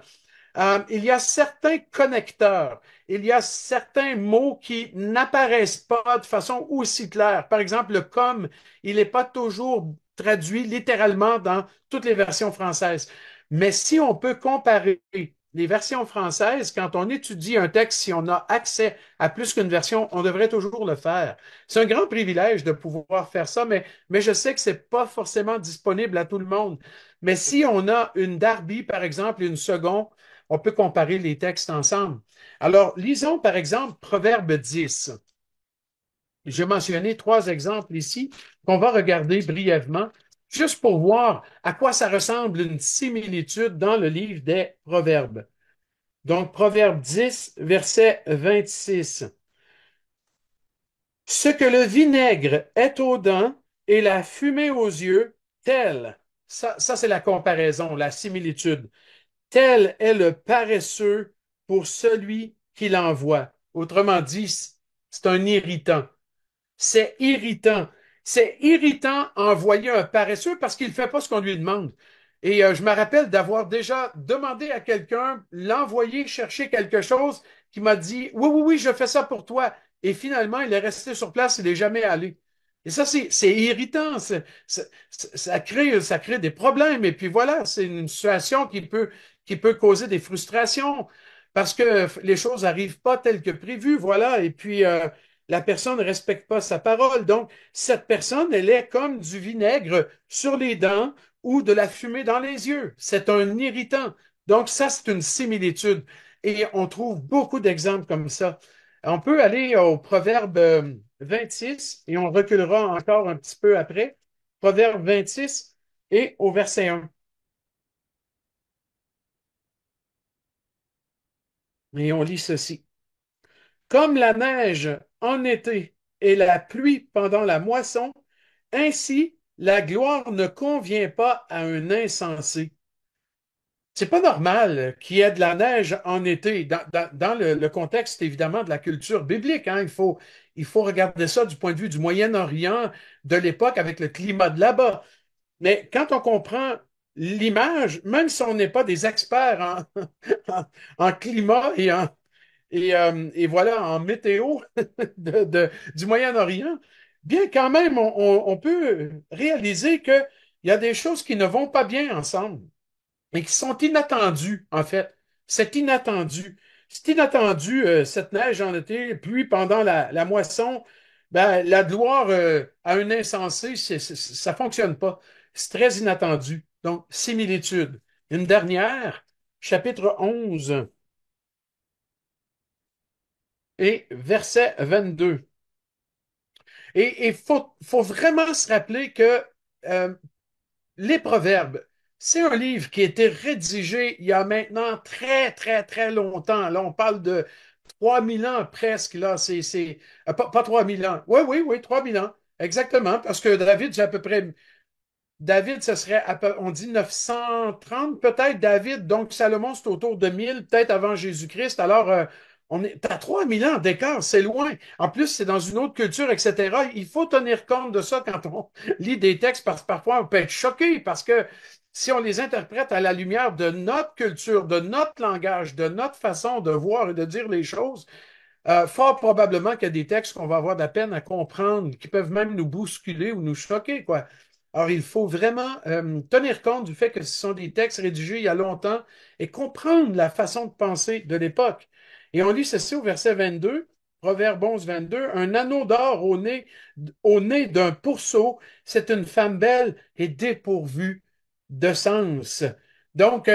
il y a certains connecteurs, il y a certains mots qui n'apparaissent pas de façon aussi claire. Par exemple, le comme, il n'est pas toujours traduit littéralement dans toutes les versions françaises. Mais si on peut comparer les versions françaises, quand on étudie un texte, si on a accès à plus qu'une version, on devrait toujours le faire. C'est un grand privilège de pouvoir faire ça, mais je sais que c'est pas forcément disponible à tout le monde. Mais si on a une Darby, par exemple, et une seconde, on peut comparer les textes ensemble. Alors, lisons par exemple Proverbe 10. J'ai mentionné trois exemples ici qu'on va regarder brièvement, juste pour voir à quoi ça ressemble une similitude dans le livre des Proverbes. Donc, Proverbe 10, verset 26. Ce que le vinaigre est aux dents et la fumée aux yeux, tel, ça c'est la comparaison, la similitude. Tel est le paresseux pour celui qui l'envoie. Autrement dit, c'est un irritant. C'est irritant. C'est irritant envoyer un paresseux parce qu'il ne fait pas ce qu'on lui demande. Et je me rappelle d'avoir déjà demandé à quelqu'un, l'envoyer chercher quelque chose, qui m'a dit, oui, oui, oui, je fais ça pour toi. Et finalement, il est resté sur place, il n'est jamais allé. Et ça, c'est irritant. Ça crée des problèmes. Et puis voilà, c'est une situation qui peut causer des frustrations parce que les choses n'arrivent pas telles que prévues. Voilà. Et puis, la personne ne respecte pas sa parole. Donc, cette personne, elle est comme du vinaigre sur les dents ou de la fumée dans les yeux. C'est un irritant. Donc, ça, c'est une similitude. Et on trouve beaucoup d'exemples comme ça. On peut aller au Proverbe 26 et on reculera encore un petit peu après. Proverbe 26 et au verset 1. Et on lit ceci. Comme la neige en été et la pluie pendant la moisson, ainsi la gloire ne convient pas à un insensé. C'est pas normal qu'il y ait de la neige en été, dans le contexte évidemment de la culture biblique. Hein. Il faut regarder ça du point de vue du Moyen-Orient de l'époque avec le climat de là-bas. Mais quand on comprend l'image, même si on n'est pas des experts en, en climat et voilà, en météo du Moyen-Orient, bien quand même, on peut réaliser qu'il y a des choses qui ne vont pas bien ensemble et qui sont inattendues, en fait. C'est inattendu. C'est inattendu, cette neige en été, puis pendant la moisson. Ben, la gloire à un insensé, ça fonctionne pas. C'est très inattendu. Donc, similitude. Une dernière, chapitre 11 et verset 22. Et il faut vraiment se rappeler que euh, les Proverbes, c'est un livre qui a été rédigé il y a maintenant très, très, très longtemps. Là, on parle de 3000 ans presque. Là, pas 3000 ans. Oui, oui, oui, 3000 ans. Exactement, parce que David, j'ai à peu près David, ce serait, on dit 930 peut-être, David. Donc, Salomon, c'est autour de 1000, peut-être avant Jésus-Christ. Alors, on est à 3000 ans d'écart, c'est loin. En plus, c'est dans une autre culture, etc. Il faut tenir compte de ça quand on lit des textes, parce que parfois, on peut être choqué, parce que si on les interprète à la lumière de notre culture, de notre langage, de notre façon de voir et de dire les choses, fort probablement qu'il y a des textes qu'on va avoir de la peine à comprendre, qui peuvent même nous bousculer ou nous choquer, quoi. Alors, il faut vraiment tenir compte du fait que ce sont des textes rédigés il y a longtemps et comprendre la façon de penser de l'époque. Et on lit ceci au verset 22, Proverbe 11, 22, un anneau d'or au nez d'un pourceau, c'est une femme belle et dépourvue de sens. Donc,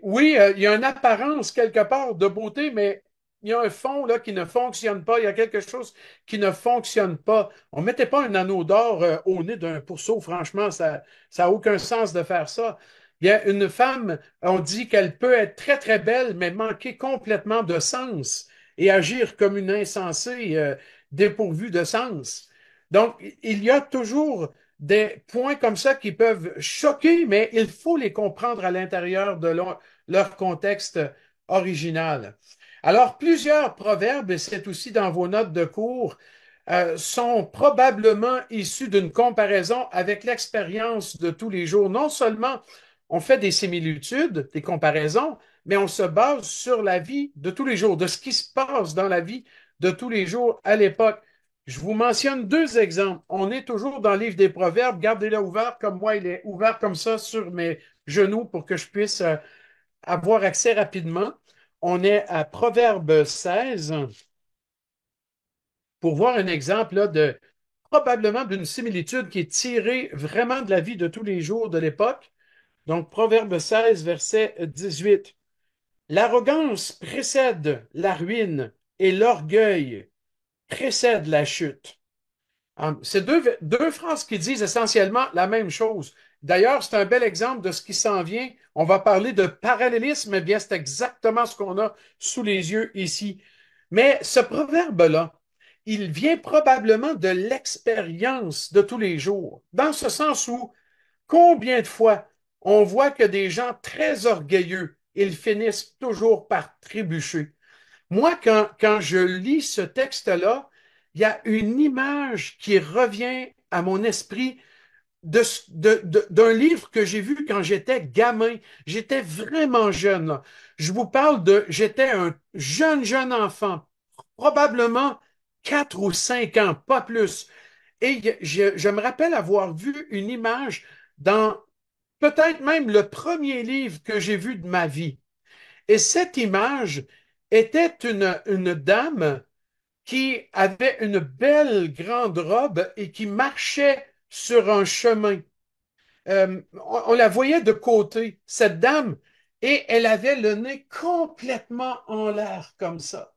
oui, il y a une apparence quelque part de beauté, mais il y a un fond là, qui ne fonctionne pas, il y a quelque chose qui ne fonctionne pas. On ne mettait pas un anneau d'or au nez d'un pourceau, franchement, ça n'a aucun sens de faire ça. Il y a une femme, on dit qu'elle peut être très, très belle, mais manquer complètement de sens et agir comme une insensée dépourvue de sens. Donc, il y a toujours des points comme ça qui peuvent choquer, mais il faut les comprendre à l'intérieur de leur contexte original. Alors, plusieurs proverbes, et c'est aussi dans vos notes de cours, sont probablement issus d'une comparaison avec l'expérience de tous les jours. Non seulement on fait des similitudes, des comparaisons, mais on se base sur la vie de tous les jours, de ce qui se passe dans la vie de tous les jours à l'époque. Je vous mentionne deux exemples. On est toujours dans le livre des Proverbes. Gardez-le ouvert comme moi, il est ouvert comme ça sur mes genoux pour que je puisse avoir accès rapidement. On est à Proverbe 16 pour voir un exemple là, de probablement d'une similitude qui est tirée vraiment de la vie de tous les jours de l'époque. Donc, Proverbe 16, verset 18. L'arrogance précède la ruine et l'orgueil précède la chute. C'est deux phrases qui disent essentiellement la même chose. D'ailleurs, c'est un bel exemple de ce qui s'en vient. On va parler de parallélisme, eh bien, c'est exactement ce qu'on a sous les yeux ici. Mais ce proverbe-là, il vient probablement de l'expérience de tous les jours, dans ce sens où combien de fois on voit que des gens très orgueilleux, ils finissent toujours par trébucher. Moi, quand je lis ce texte-là, il y a une image qui revient à mon esprit d'un livre que j'ai vu quand j'étais gamin. J'étais vraiment jeune, là. Je vous parle j'étais un jeune, jeune enfant, probablement 4 ou 5 ans, pas plus. Et je me rappelle avoir vu une image dans peut-être même le premier livre que j'ai vu de ma vie. Et cette image était une dame qui avait une belle grande robe et qui marchait sur un chemin. On la voyait de côté, cette dame, et elle avait le nez complètement en l'air comme ça.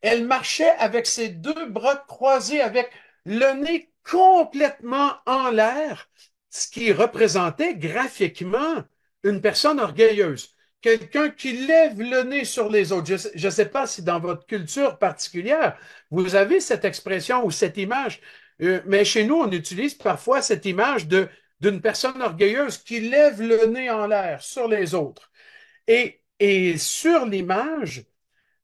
Elle marchait avec ses deux bras croisés, avec le nez complètement en l'air, ce qui représentait graphiquement une personne orgueilleuse, quelqu'un qui lève le nez sur les autres. Je ne sais pas si dans votre culture particulière, vous avez cette expression ou cette image, mais chez nous, on utilise parfois cette image d'une personne orgueilleuse qui lève le nez en l'air sur les autres. Et sur l'image,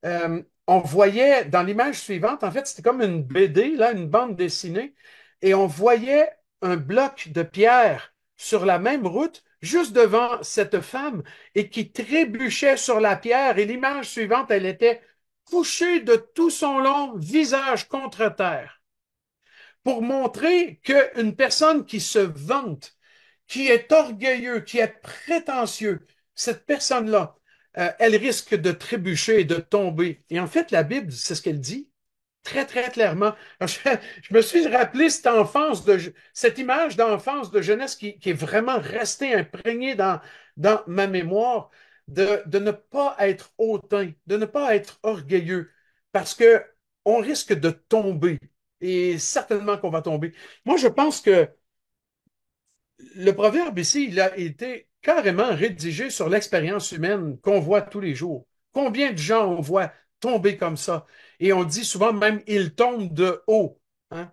on voyait dans l'image suivante, en fait, c'était comme une BD, là, une bande dessinée, et on voyait un bloc de pierre sur la même route, juste devant cette femme, et qui trébuchait sur la pierre. Et l'image suivante, elle était couchée de tout son long, visage contre terre, pour montrer qu'une personne qui se vante, qui est orgueilleux, qui est prétentieux, cette personne-là, elle risque de trébucher et de tomber. Et en fait, la Bible, c'est ce qu'elle dit. très, très clairement. Alors, je me suis rappelé cette image d'enfance, de jeunesse qui est vraiment restée imprégnée dans ma mémoire, de ne pas être hautain, de ne pas être orgueilleux, parce que on risque de tomber. Et certainement qu'on va tomber. Moi, je pense que le proverbe ici, il a été carrément rédigé sur l'expérience humaine qu'on voit tous les jours. Combien de gens on voit tomber comme ça? Et on dit souvent même, ils tombent de haut, hein?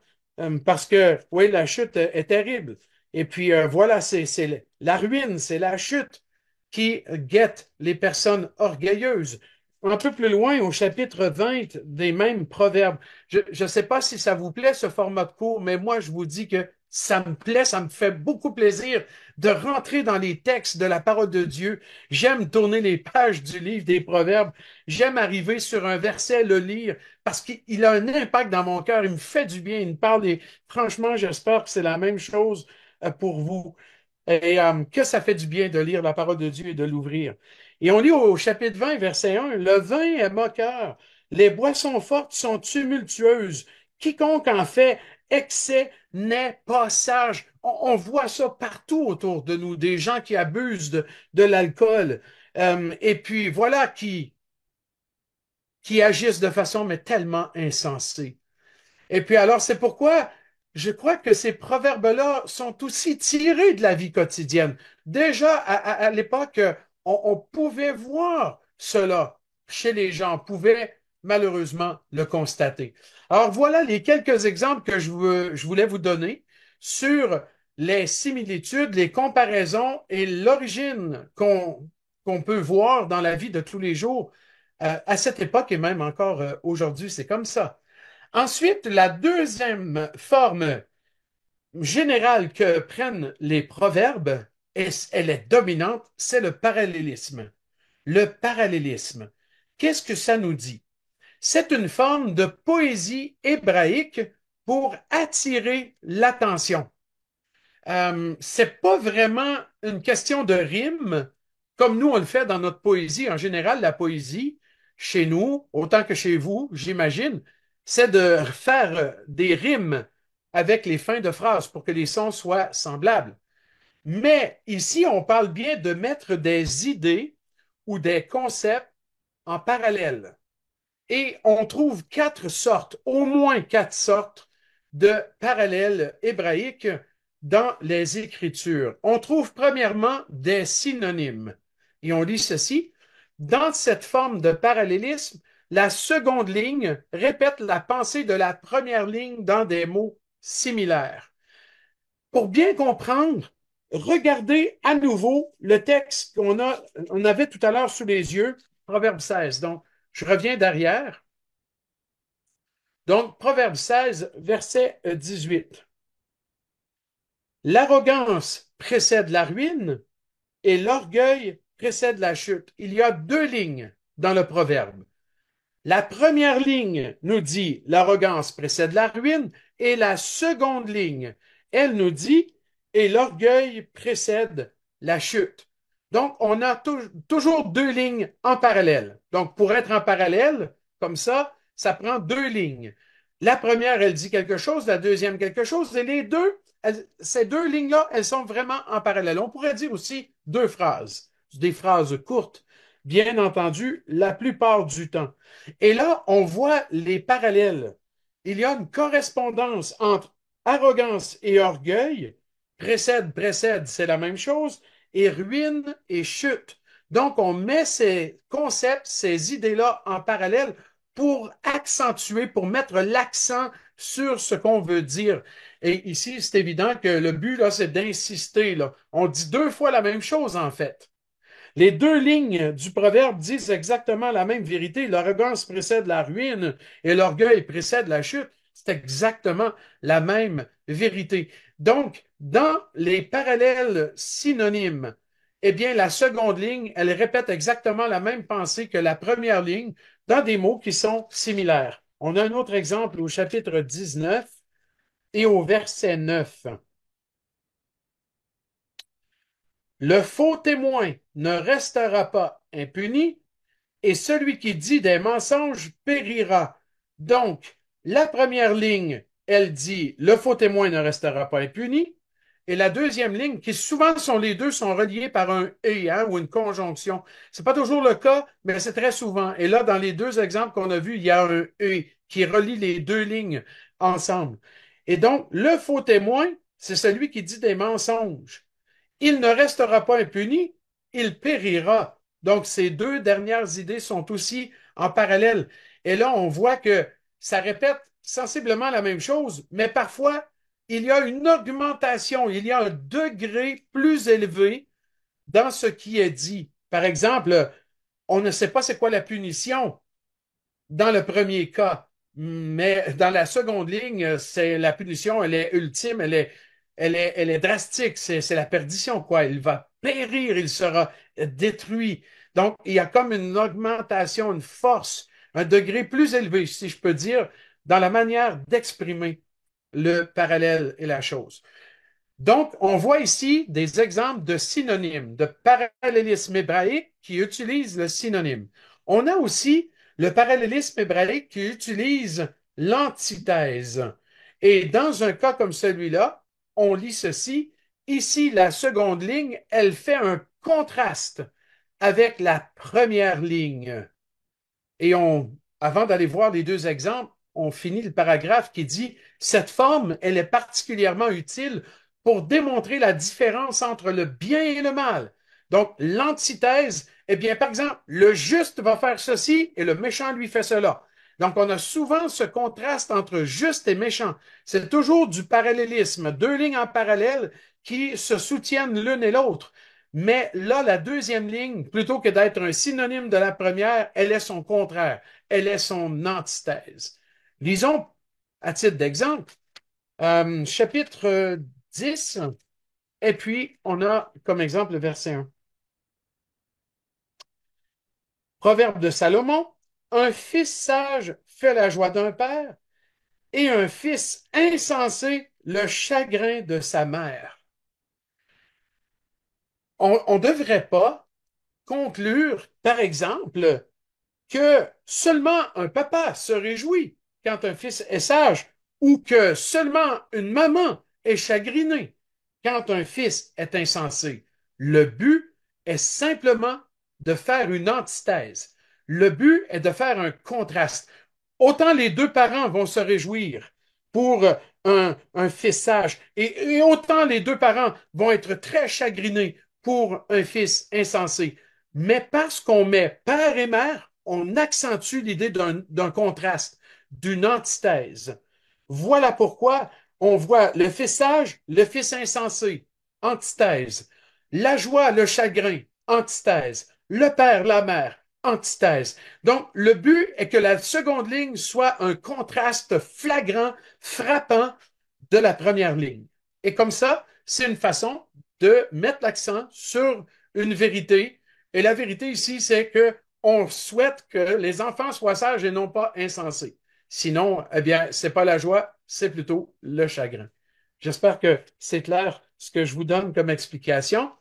Parce que, oui, la chute est terrible. Et puis, voilà, c'est la ruine, c'est la chute qui guette les personnes orgueilleuses. Un peu plus loin, au chapitre 20 des mêmes proverbes. Je ne sais pas si ça vous plaît, ce format de cours, mais moi, je vous dis que ça me plaît, ça me fait beaucoup plaisir de rentrer dans les textes de la parole de Dieu. J'aime tourner les pages du livre des Proverbes. J'aime arriver sur un verset, le lire, parce qu'il a un impact dans mon cœur. Il me fait du bien. Il me parle et franchement, j'espère que c'est la même chose pour vous. Et que ça fait du bien de lire la parole de Dieu et de l'ouvrir. Et on lit au chapitre 20, verset 1, le vin est moqueur, les boissons fortes sont tumultueuses. Quiconque en fait excès n'est pas sage. On voit ça partout autour de nous, des gens qui abusent de l'alcool. Et puis voilà qui agissent de façon mais tellement insensée. Et puis alors, c'est pourquoi je crois que ces proverbes-là sont aussi tirés de la vie quotidienne. Déjà, à l'époque, on pouvait voir cela chez les gens, on pouvait malheureusement le constater. Alors voilà les quelques exemples que je voulais vous donner sur les similitudes, les comparaisons et l'origine qu'on peut voir dans la vie de tous les jours à cette époque et même encore aujourd'hui, c'est comme ça. Ensuite, la deuxième forme générale que prennent les proverbes, et elle est dominante, c'est le parallélisme. Le parallélisme. Qu'est-ce que ça nous dit? C'est une forme de poésie hébraïque pour attirer l'attention. C'est pas vraiment une question de rime, comme nous on le fait dans notre poésie. En général, la poésie, chez nous, autant que chez vous, j'imagine, c'est de faire des rimes avec les fins de phrases pour que les sons soient semblables. Mais ici, on parle bien de mettre des idées ou des concepts en parallèle. Et on trouve quatre sortes, au moins quatre sortes de parallèles hébraïques dans les Écritures. On trouve premièrement des synonymes. Et on lit ceci. Dans cette forme de parallélisme, la seconde ligne répète la pensée de la première ligne dans des mots similaires. Pour bien comprendre, regardez à nouveau le texte on avait tout à l'heure sous les yeux, Proverbe 16. Donc, je reviens derrière. Donc, Proverbe 16, verset 18. L'arrogance précède la ruine et l'orgueil précède la chute. Il y a deux lignes dans le proverbe. La première ligne nous dit l'arrogance précède la ruine et la seconde ligne, elle nous dit et l'orgueil précède la chute. Donc, on a toujours deux lignes en parallèle. Donc, pour être en parallèle, comme ça prend deux lignes. La première, elle dit quelque chose, la deuxième quelque chose, et les deux, ces deux lignes-là, elles sont vraiment en parallèle. On pourrait dire aussi deux phrases, des phrases courtes, bien entendu, la plupart du temps. Et là, on voit les parallèles. Il y a une correspondance entre arrogance et orgueil. Précède, c'est la même chose. Et ruine et chute. Donc, on met ces concepts, ces idées-là en parallèle pour accentuer, pour mettre l'accent sur ce qu'on veut dire. Et ici, c'est évident que le but, là, c'est d'insister, là. On dit deux fois la même chose, en fait. Les deux lignes du proverbe disent exactement la même vérité. L'arrogance précède la ruine et l'orgueil précède la chute. C'est exactement la même vérité. Donc, dans les parallèles synonymes, eh bien, la seconde ligne, elle répète exactement la même pensée que la première ligne dans des mots qui sont similaires. On a un autre exemple au chapitre 19 et au verset 9. Le faux témoin ne restera pas impuni et celui qui dit des mensonges périra. Donc, La première ligne, elle dit le faux témoin ne restera pas impuni. Et la deuxième ligne, qui souvent sont les deux, sont reliés par un et hein, ou une conjonction. C'est pas toujours le cas, mais c'est très souvent. Et là, dans les deux exemples qu'on a vus, il y a un et qui relie les deux lignes ensemble. Et donc, le faux témoin, c'est celui qui dit des mensonges. Il ne restera pas impuni, il périra. Donc, ces deux dernières idées sont aussi en parallèle. Et là, on voit que ça répète sensiblement la même chose, mais parfois, il y a une augmentation, il y a un degré plus élevé dans ce qui est dit. Par exemple, on ne sait pas c'est quoi la punition dans le premier cas, mais dans la seconde ligne, c'est la punition, elle est ultime, elle est drastique, c'est la perdition, quoi. Il va périr, il sera détruit. Donc, il y a comme une augmentation, une force, un degré plus élevé, si je peux dire, dans la manière d'exprimer le parallèle et la chose. Donc, on voit ici des exemples de synonymes, de parallélisme hébraïque qui utilisent le synonyme. On a aussi le parallélisme hébraïque qui utilise l'antithèse. Et dans un cas comme celui-là, on lit ceci. Ici, la seconde ligne, elle fait un contraste avec la première ligne. Et avant d'aller voir les deux exemples, on finit le paragraphe qui dit, cette forme, elle est particulièrement utile pour démontrer la différence entre le bien et le mal. Donc, l'antithèse, eh bien, par exemple, le juste va faire ceci et le méchant lui fait cela. Donc, on a souvent ce contraste entre juste et méchant. C'est toujours du parallélisme, deux lignes en parallèle qui se soutiennent l'une et l'autre. Mais là, la deuxième ligne, plutôt que d'être un synonyme de la première, elle est son contraire, elle est son antithèse. Lisons, à titre d'exemple, chapitre 10, et puis on a comme exemple le verset 1. Proverbe de Salomon, un fils sage fait la joie d'un père, et un fils insensé le chagrin de sa mère. On ne devrait pas conclure, par exemple, que seulement un papa se réjouit quand un fils est sage ou que seulement une maman est chagrinée quand un fils est insensé. Le but est simplement de faire une antithèse. Le but est de faire un contraste. Autant les deux parents vont se réjouir pour un fils sage et autant les deux parents vont être très chagrinés pour un fils insensé. Mais parce qu'on met père et mère, on accentue l'idée d'un contraste, d'une antithèse. Voilà pourquoi on voit le fils sage, le fils insensé, antithèse. La joie, le chagrin, antithèse. Le père, la mère, antithèse. Donc, le but est que la seconde ligne soit un contraste flagrant, frappant de la première ligne. Et comme ça, c'est une façon de mettre l'accent sur une vérité. Et la vérité ici, c'est que on souhaite que les enfants soient sages et non pas insensés. Sinon, eh bien, c'est pas la joie, c'est plutôt le chagrin. J'espère que c'est clair ce que je vous donne comme explication.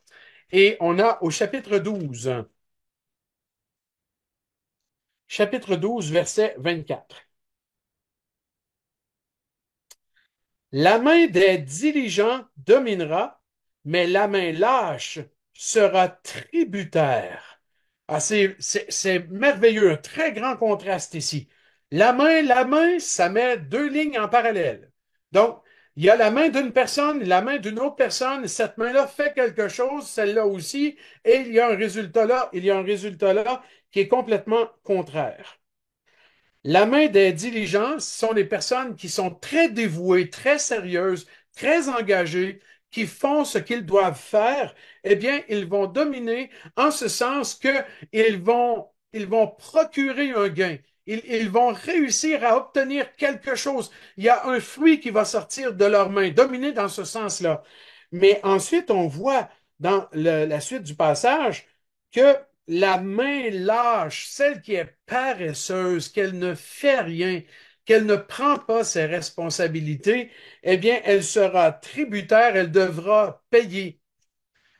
Et on a au chapitre 12, verset 24. La main des diligents dominera, mais la main lâche sera tributaire. Ah, c'est merveilleux, un très grand contraste ici. La main, ça met deux lignes en parallèle. Donc, il y a la main d'une personne, la main d'une autre personne, cette main-là fait quelque chose, celle-là aussi, et il y a un résultat là, il y a un résultat là qui est complètement contraire. La main des diligents sont les personnes qui sont très dévouées, très sérieuses, très engagées, qui font ce qu'ils doivent faire. Eh bien, ils vont dominer en ce sens ils vont procurer un gain. Ils vont réussir à obtenir quelque chose. Il y a un fruit qui va sortir de leurs mains, dominer dans ce sens-là. Mais ensuite, on voit dans la suite du passage que la main lâche, celle qui est paresseuse, qu'elle ne fait rien, qu'elle ne prend pas ses responsabilités, eh bien, elle sera tributaire, elle devra payer.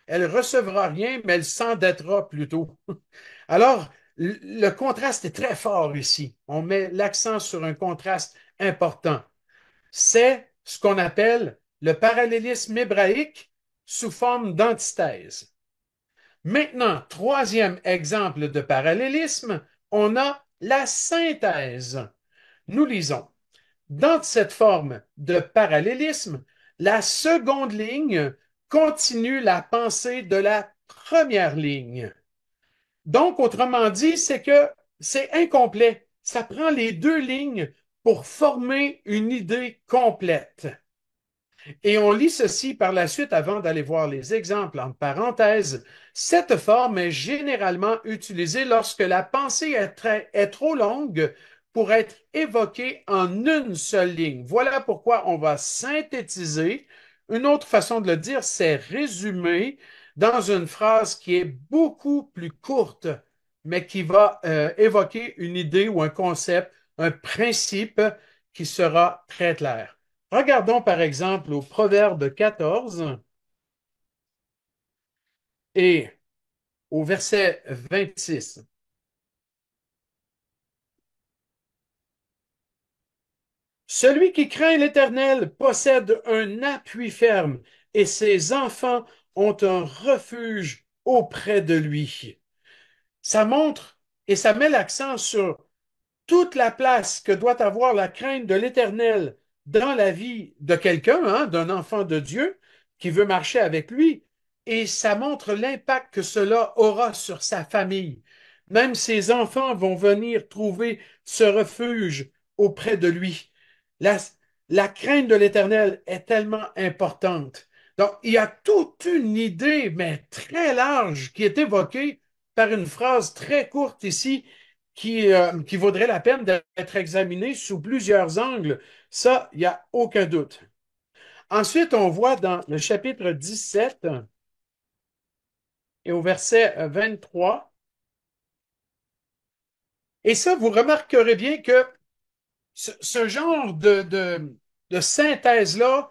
Elle recevra rien, mais elle s'endettera plutôt. Alors, le contraste est très fort ici. On met l'accent sur un contraste important. C'est ce qu'on appelle le parallélisme hébraïque sous forme d'antithèse. Maintenant, troisième exemple de parallélisme, on a la synthèse. Nous lisons. Dans cette forme de parallélisme, la seconde ligne continue la pensée de la première ligne. Donc, autrement dit, c'est que c'est incomplet. Ça prend les deux lignes pour former une idée complète. Et on lit ceci par la suite avant d'aller voir les exemples entre parenthèses. Cette forme est généralement utilisée lorsque la pensée est trop longue pour être évoquée en une seule ligne. Voilà pourquoi on va synthétiser. Une autre façon de le dire, c'est résumer dans une phrase qui est beaucoup plus courte, mais qui va évoquer une idée ou un concept, un principe qui sera très clair. Regardons par exemple au Proverbe 14 et au verset 26. Celui qui craint l'Éternel possède un appui ferme et ses enfants ont un refuge auprès de lui. Ça montre et ça met l'accent sur toute la place que doit avoir la crainte de l'Éternel dans la vie de quelqu'un, hein, d'un enfant de Dieu qui veut marcher avec lui, et ça montre l'impact que cela aura sur sa famille. Même ses enfants vont venir trouver ce refuge auprès de lui. La, la crainte de l'Éternel est tellement importante. Donc, il y a toute une idée, mais très large, qui est évoquée par une phrase très courte ici qui vaudrait la peine d'être examiné sous plusieurs angles. Ça, il n'y a aucun doute. Ensuite, on voit dans le chapitre 17 et au verset 23, et ça, vous remarquerez bien que ce genre de synthèse-là,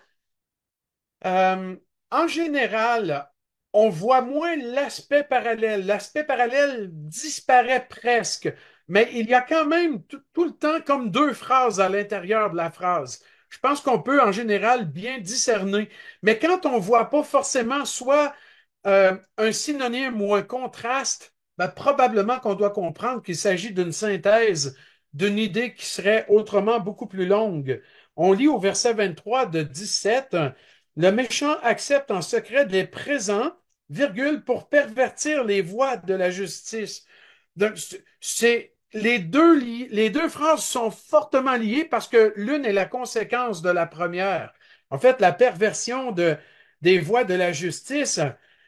Euh, en général, on voit moins l'aspect parallèle. L'aspect parallèle disparaît presque, mais il y a quand même tout le temps comme deux phrases à l'intérieur de la phrase. Je pense qu'on peut en général bien discerner. Mais quand on ne voit pas forcément soit un synonyme ou un contraste, ben, probablement qu'on doit comprendre qu'il s'agit d'une synthèse d'une idée qui serait autrement beaucoup plus longue. On lit au verset 23 de 17. Le méchant accepte en secret des présents, virgule, pour pervertir les voies de la justice. Donc, les deux phrases sont fortement liées parce que l'une est la conséquence de la première. En fait, la perversion des voies de la justice,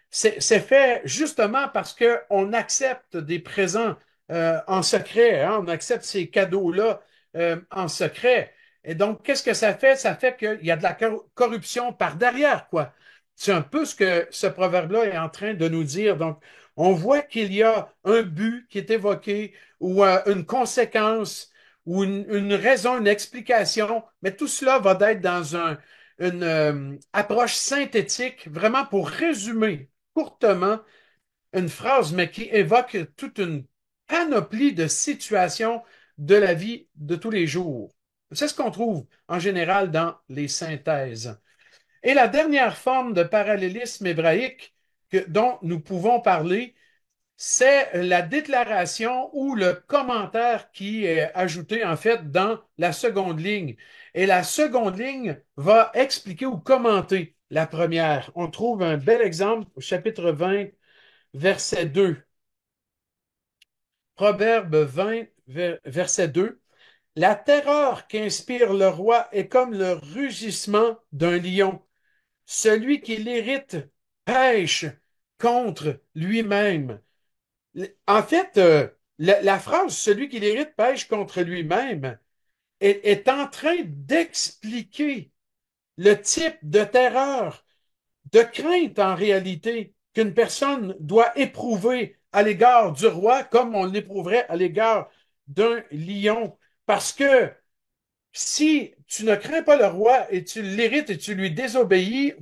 c'est fait justement parce qu'on accepte des présents en secret, hein, on accepte ces cadeaux-là en secret. Et donc, qu'est-ce que ça fait? Ça fait qu'il y a de la corruption par derrière, quoi. C'est un peu ce que ce proverbe-là est en train de nous dire. Donc, on voit qu'il y a un but qui est évoqué ou une conséquence ou une raison, une explication, mais tout cela va être dans une approche synthétique, vraiment pour résumer courtement une phrase, mais qui évoque toute une panoplie de situations de la vie de tous les jours. C'est ce qu'on trouve en général dans les synthèses. Et la dernière forme de parallélisme hébraïque dont nous pouvons parler, c'est la déclaration ou le commentaire qui est ajouté en fait dans la seconde ligne. Et la seconde ligne va expliquer ou commenter la première. On trouve un bel exemple au chapitre 20, verset 2. Proverbe 20, verset 2. La terreur qu'inspire le roi est comme le rugissement d'un lion. Celui qui l'irrite pêche contre lui-même. En fait, la phrase celui qui l'irrite pêche contre lui-même est en train d'expliquer le type de terreur, de crainte en réalité qu'une personne doit éprouver à l'égard du roi comme on l'éprouverait à l'égard d'un lion. Parce que si tu ne crains pas le roi et tu l'hérites et tu lui désobéis,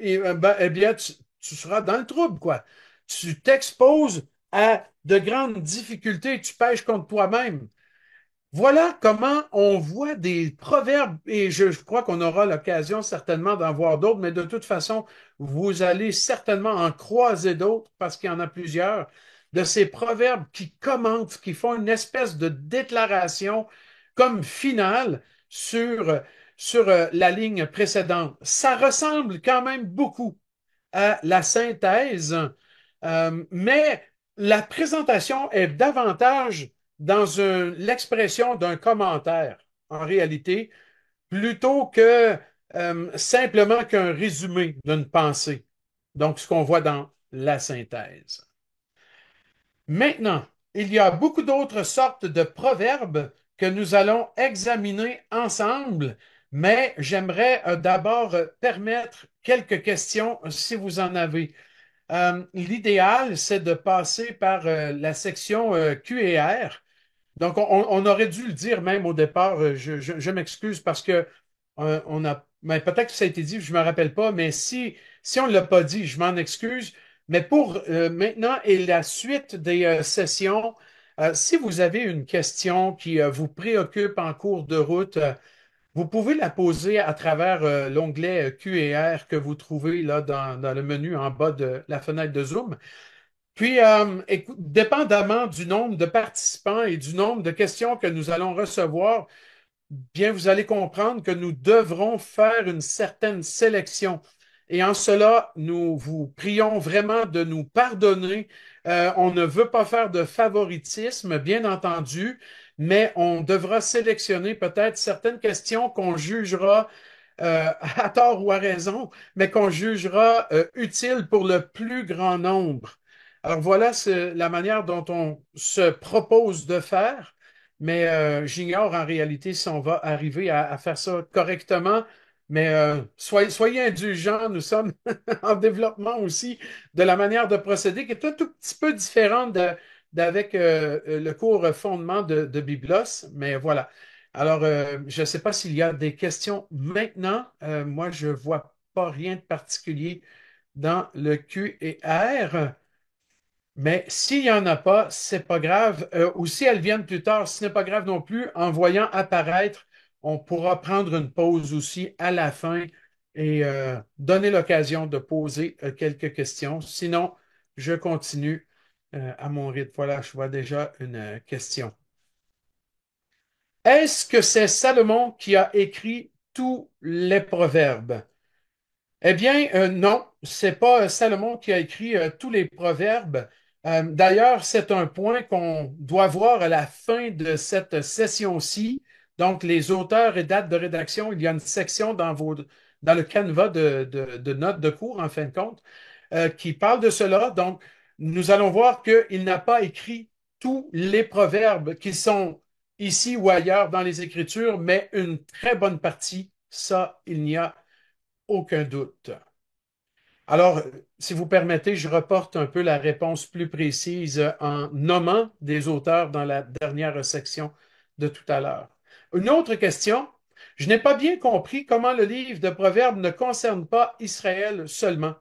eh bien, tu seras dans le trouble, quoi. Tu t'exposes à de grandes difficultés, tu pêches contre toi-même. Voilà comment on voit des proverbes, et je crois qu'on aura l'occasion certainement d'en voir d'autres, mais de toute façon, vous allez certainement en croiser d'autres parce qu'il y en a plusieurs, de ces proverbes qui commentent, qui font une espèce de déclaration comme finale sur, sur la ligne précédente. Ça ressemble quand même beaucoup à la synthèse, mais la présentation est davantage dans l'expression d'un commentaire, en réalité, plutôt que simplement qu'un résumé d'une pensée. Donc, ce qu'on voit dans la synthèse. Maintenant, il y a beaucoup d'autres sortes de proverbes que nous allons examiner ensemble, mais j'aimerais d'abord permettre quelques questions si vous en avez. L'idéal, c'est de passer par la section Q et R. Donc, on aurait dû le dire même au départ. Je m'excuse parce que on a, mais peut-être que ça a été dit, je me rappelle pas, mais si on ne l'a pas dit, je m'en excuse. Mais pour maintenant et la suite des sessions, si vous avez une question qui vous préoccupe en cours de route, vous pouvez la poser à travers l'onglet Q et R que vous trouvez là dans le menu en bas de la fenêtre de Zoom. Puis, dépendamment du nombre de participants et du nombre de questions que nous allons recevoir, bien, vous allez comprendre que nous devrons faire une certaine sélection. Et en cela, nous vous prions vraiment de nous pardonner. On ne veut pas faire de favoritisme, bien entendu, mais on devra sélectionner peut-être certaines questions qu'on jugera à tort ou à raison, mais qu'on jugera utiles pour le plus grand nombre. Alors voilà, c'est la manière dont on se propose de faire. Mais j'ignore en réalité si on va arriver à faire ça correctement. Mais soyez indulgents, nous sommes en développement aussi de la manière de procéder qui est un tout petit peu différente d'avec le cours fondement de Biblos. Mais voilà. Alors, je ne sais pas s'il y a des questions maintenant. Moi, je ne vois pas rien de particulier dans le Q et R. Mais s'il n'y en a pas, c'est pas grave. Ou si elles viennent plus tard, ce n'est pas grave non plus. En voyant apparaître, on pourra prendre une pause aussi à la fin et donner l'occasion de poser quelques questions. Sinon, je continue à mon rythme. Voilà, je vois déjà une question. Est-ce que c'est Salomon qui a écrit tous les proverbes? Eh bien, non, c'est pas Salomon qui a écrit tous les proverbes. D'ailleurs, c'est un point qu'on doit voir à la fin de cette session-ci. Donc, les auteurs et dates de rédaction, il y a une section dans le canevas de notes de cours, en fin de compte, qui parle de cela. Donc, nous allons voir qu'il n'a pas écrit tous les proverbes qui sont ici ou ailleurs dans les Écritures, mais une très bonne partie, ça, il n'y a aucun doute. Alors, si vous permettez, je reporte un peu la réponse plus précise en nommant des auteurs dans la dernière section de tout à l'heure. Une autre question. Je n'ai pas bien compris comment le livre de Proverbes ne concerne pas Israël seulement.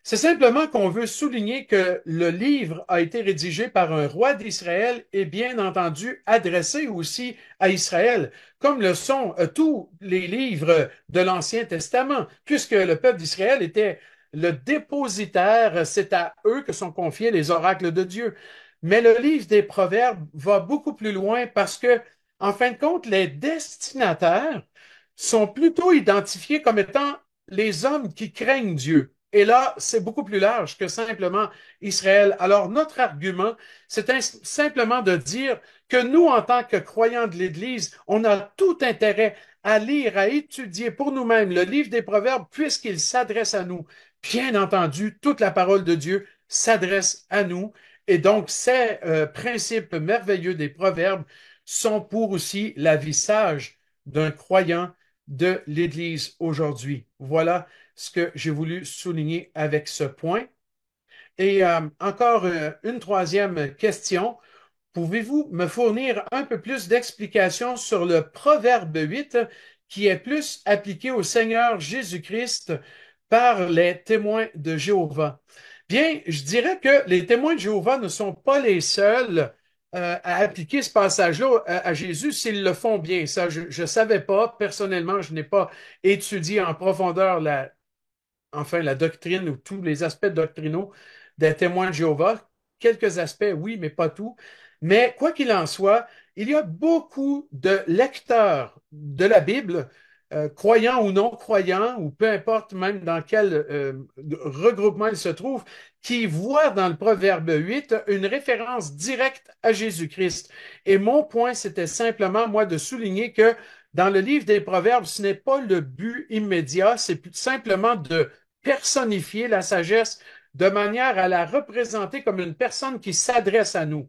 C'est simplement qu'on veut souligner que le livre a été rédigé par un roi d'Israël et bien entendu adressé aussi à Israël, comme le sont tous les livres de l'Ancien Testament, puisque le peuple d'Israël était le dépositaire, c'est à eux que sont confiés les oracles de Dieu. Mais le livre des Proverbes va beaucoup plus loin parce que, en fin de compte, les destinataires sont plutôt identifiés comme étant les hommes qui craignent Dieu. Et là, c'est beaucoup plus large que simplement Israël. Alors, notre argument, c'est simplement de dire que nous, en tant que croyants de l'Église, on a tout intérêt à lire, à étudier pour nous-mêmes le livre des Proverbes, puisqu'il s'adresse à nous. Bien entendu, toute la parole de Dieu s'adresse à nous. Et donc, ces principes merveilleux des Proverbes sont pour aussi la vie sage d'un croyant de l'Église aujourd'hui. Voilà ce que j'ai voulu souligner avec ce point. Et encore une troisième question. Pouvez-vous me fournir un peu plus d'explications sur le Proverbe 8 qui est plus appliqué au Seigneur Jésus-Christ par les témoins de Jéhovah? Bien, je dirais que les témoins de Jéhovah ne sont pas les seuls à appliquer ce passage-là à Jésus s'ils le font bien. Ça, je ne savais pas. Personnellement, je n'ai pas étudié en profondeur la doctrine ou tous les aspects doctrinaux des témoins de Jéhovah. Quelques aspects, oui, mais pas tout. Mais quoi qu'il en soit, il y a beaucoup de lecteurs de la Bible, croyants ou non croyants, ou peu importe même dans quel regroupement ils se trouvent, qui voient dans le Proverbe 8 une référence directe à Jésus-Christ. Et mon point, c'était simplement, moi, de souligner que dans le livre des Proverbes, ce n'est pas le but immédiat, c'est simplement de personnifier la sagesse de manière à la représenter comme une personne qui s'adresse à nous.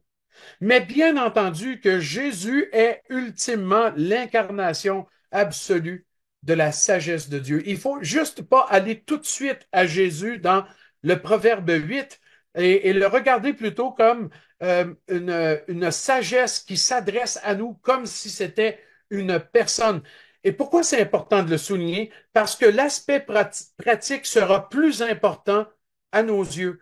Mais bien entendu que Jésus est ultimement l'incarnation absolue de la sagesse de Dieu. Il faut juste pas aller tout de suite à Jésus dans le Proverbe 8 et le regarder plutôt comme une sagesse qui s'adresse à nous comme si c'était une personne. Et pourquoi c'est important de le souligner? Parce que l'aspect pratique sera plus important à nos yeux.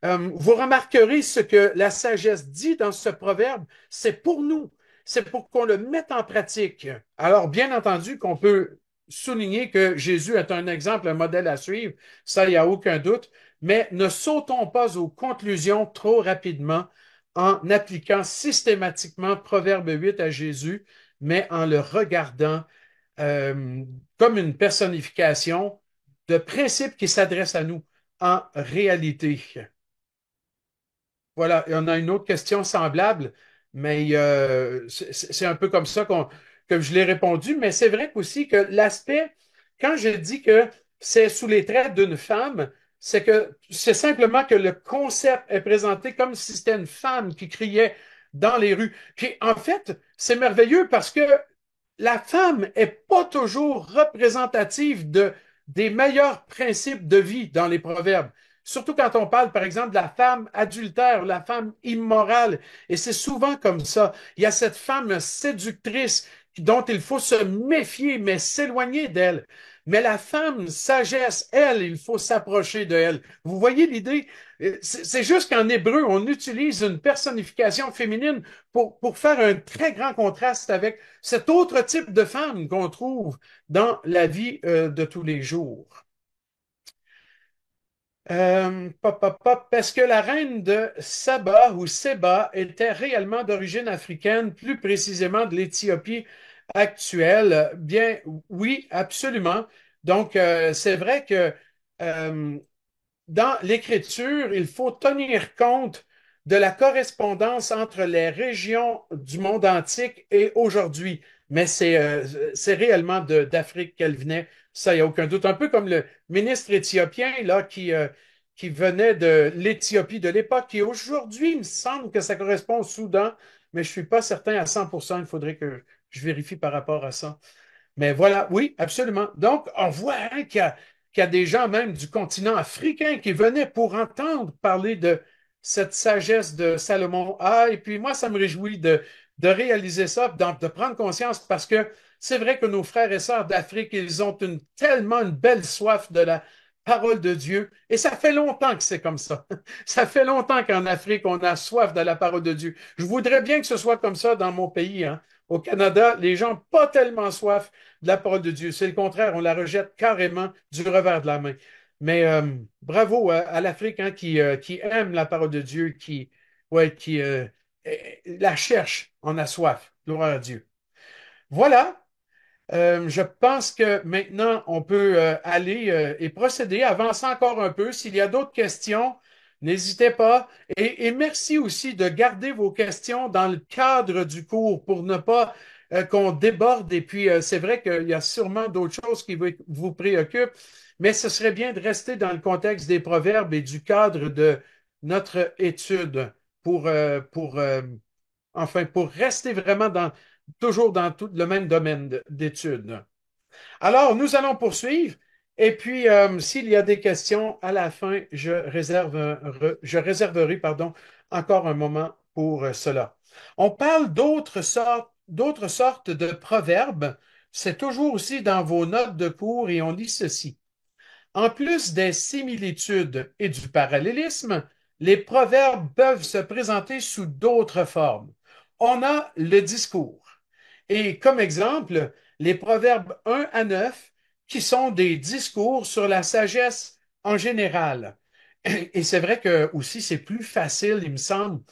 Vous remarquerez ce que la sagesse dit dans ce proverbe, c'est pour nous, c'est pour qu'on le mette en pratique. Alors, bien entendu qu'on peut souligner que Jésus est un exemple, un modèle à suivre, ça, il n'y a aucun doute, mais ne sautons pas aux conclusions trop rapidement en appliquant systématiquement Proverbe 8 à Jésus, mais en le regardant euh, comme une personnification de principes qui s'adressent à nous en réalité. Voilà, et on a une autre question semblable, mais c'est un peu comme ça que je l'ai répondu, mais c'est vrai aussi que l'aspect, quand je dis que c'est sous les traits d'une femme, c'est que c'est simplement que le concept est présenté comme si c'était une femme qui criait dans les rues. Puis en fait, c'est merveilleux parce que la femme est pas toujours représentative des meilleurs principes de vie dans les proverbes. Surtout quand on parle, par exemple, de la femme adultère, la femme immorale. Et c'est souvent comme ça. Il y a cette femme séductrice dont il faut se méfier, mais s'éloigner d'elle. Mais la femme sagesse, elle, il faut s'approcher de elle. Vous voyez l'idée? C'est juste qu'en hébreu, on utilise une personnification féminine pour faire un très grand contraste avec cet autre type de femme qu'on trouve dans la vie de tous les jours. Pop, pop, pop. Est-ce que la reine de Saba ou Seba était réellement d'origine africaine, plus précisément de l'Éthiopie actuelle? Bien, oui, absolument. Donc, c'est vrai que euh, dans l'écriture, il faut tenir compte de la correspondance entre les régions du monde antique et aujourd'hui. Mais c'est réellement d'Afrique qu'elle venait, ça, il n'y a aucun doute. Un peu comme le ministre éthiopien là, qui venait de l'Éthiopie de l'époque, qui aujourd'hui, il me semble que ça correspond au Soudan, mais je ne suis pas certain à 100%. Il faudrait que je vérifie par rapport à ça. Mais voilà, oui, absolument. Donc, on voit hein, qu'il y a des gens même du continent africain qui venaient pour entendre parler de cette sagesse de Salomon. Ah, et puis moi, ça me réjouit de réaliser ça, de prendre conscience parce que c'est vrai que nos frères et sœurs d'Afrique, ils ont tellement une belle soif de la parole de Dieu. Et ça fait longtemps que c'est comme ça. Ça fait longtemps qu'en Afrique, on a soif de la parole de Dieu. Je voudrais bien que ce soit comme ça dans mon pays, hein. Au Canada, les gens n'ont pas tellement soif de la parole de Dieu. C'est le contraire, on la rejette carrément du revers de la main. Mais bravo à l'Afrique hein, qui aime la parole de Dieu, qui la cherche, en a soif. Gloire à Dieu. Voilà. Je pense que maintenant, on peut aller et procéder, avancer encore un peu. S'il y a d'autres questions, n'hésitez pas. Et merci aussi de garder vos questions dans le cadre du cours pour ne pas qu'on déborde. Et puis, c'est vrai qu'il y a sûrement d'autres choses qui vous préoccupent, mais ce serait bien de rester dans le contexte des proverbes et du cadre de notre étude pour rester vraiment toujours dans tout le même domaine d'études. Alors, nous allons poursuivre. Et puis, s'il y a des questions à la fin, je réserverai, pardon, encore un moment pour cela. On parle d'autres sortes de proverbes. C'est toujours aussi dans vos notes de cours et on lit ceci. En plus des similitudes et du parallélisme, les proverbes peuvent se présenter sous d'autres formes. on a le discours. Et comme exemple, les proverbes 1 à 9, qui sont des discours sur la sagesse en général. Et c'est vrai que aussi c'est plus facile, il me semble,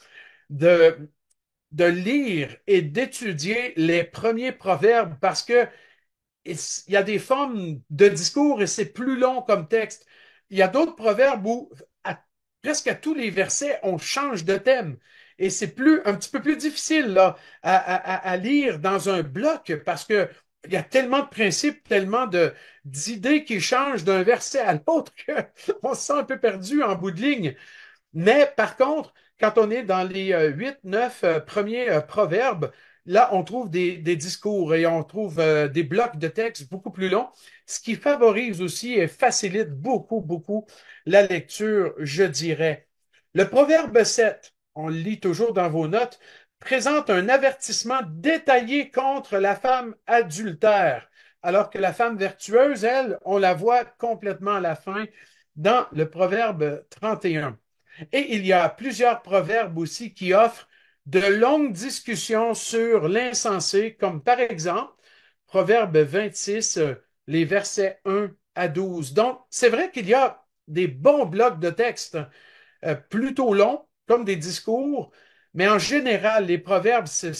de, de lire et d'étudier les premiers proverbes parce que il y a des formes de discours et c'est plus long comme texte. Il y a d'autres proverbes où presque à tous les versets, on change de thème. Et c'est un petit peu plus difficile là, à lire dans un bloc parce que il y a tellement de principes, tellement d'idées qui changent d'un verset à l'autre qu'on se sent un peu perdu en bout de ligne. Mais par contre, quand on est dans les 8, 9 premiers proverbes, là, on trouve des discours et on trouve des blocs de texte beaucoup plus longs, ce qui favorise aussi et facilite beaucoup, beaucoup la lecture, je dirais. Le proverbe 7, on le lit toujours dans vos notes, présente un avertissement détaillé contre la femme adultère, alors que la femme vertueuse, elle, on la voit complètement à la fin dans le proverbe 31. Et il y a plusieurs proverbes aussi qui offrent de longues discussions sur l'insensé, comme par exemple Proverbe 26, les versets 1 à 12. Donc, c'est vrai qu'il y a des bons blocs de texte plutôt longs, comme des discours, mais en général, les proverbes, c'est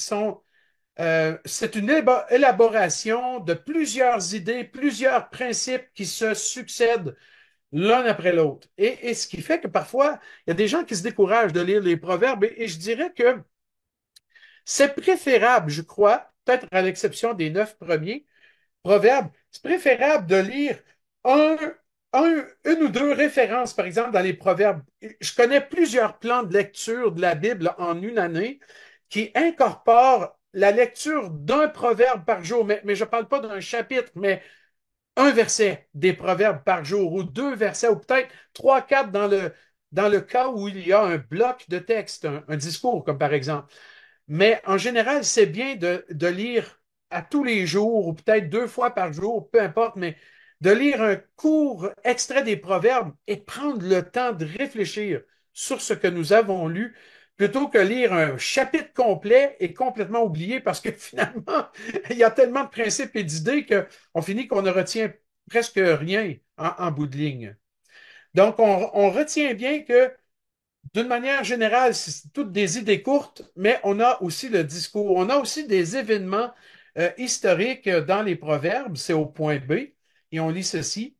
une élaboration de plusieurs idées, plusieurs principes qui se succèdent l'un après l'autre. Et ce qui fait que parfois, il y a des gens qui se découragent de lire les proverbes et je dirais que c'est préférable, je crois, peut-être à l'exception des 9 premiers proverbes, c'est préférable de lire un, une ou deux références, par exemple, dans les proverbes. Je connais plusieurs plans de lecture de la Bible en une année qui incorporent la lecture d'un proverbe par jour, mais je ne parle pas d'un chapitre, mais un verset des proverbes par jour ou deux versets ou peut-être trois, quatre dans le cas où il y a un bloc de texte, un discours comme par exemple. Mais en général, c'est bien de lire à tous les jours ou peut-être deux fois par jour, peu importe, mais de lire un court extrait des proverbes et prendre le temps de réfléchir sur ce que nous avons lu plutôt que lire un chapitre complet et complètement oublié parce que finalement, il y a tellement de principes et d'idées qu'on finit qu'on ne retient presque rien en bout de ligne. Donc, on retient bien que d'une manière générale, c'est toutes des idées courtes, mais on a aussi le discours. On a aussi des événements historiques dans les proverbes, c'est au point B, et on lit ceci.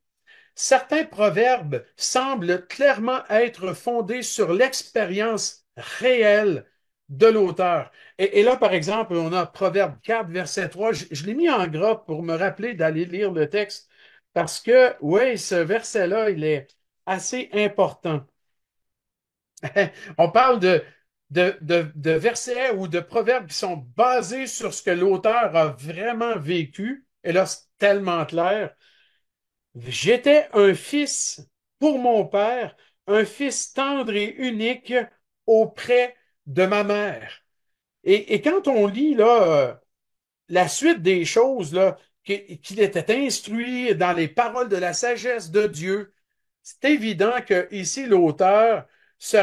Certains proverbes semblent clairement être fondés sur l'expérience réelle de l'auteur. Et là, par exemple, on a Proverbe 4, verset 3. Je l'ai mis en gras pour me rappeler d'aller lire le texte parce que, oui, ce verset-là, il est assez important. On parle de versets ou de proverbes qui sont basés sur ce que l'auteur a vraiment vécu. Et là, c'est tellement clair. J'étais un fils pour mon père, un fils tendre et unique auprès de ma mère. Et quand on lit là, la suite des choses, là, qu'il était instruit dans les paroles de la sagesse de Dieu, c'est évident que ici l'auteur se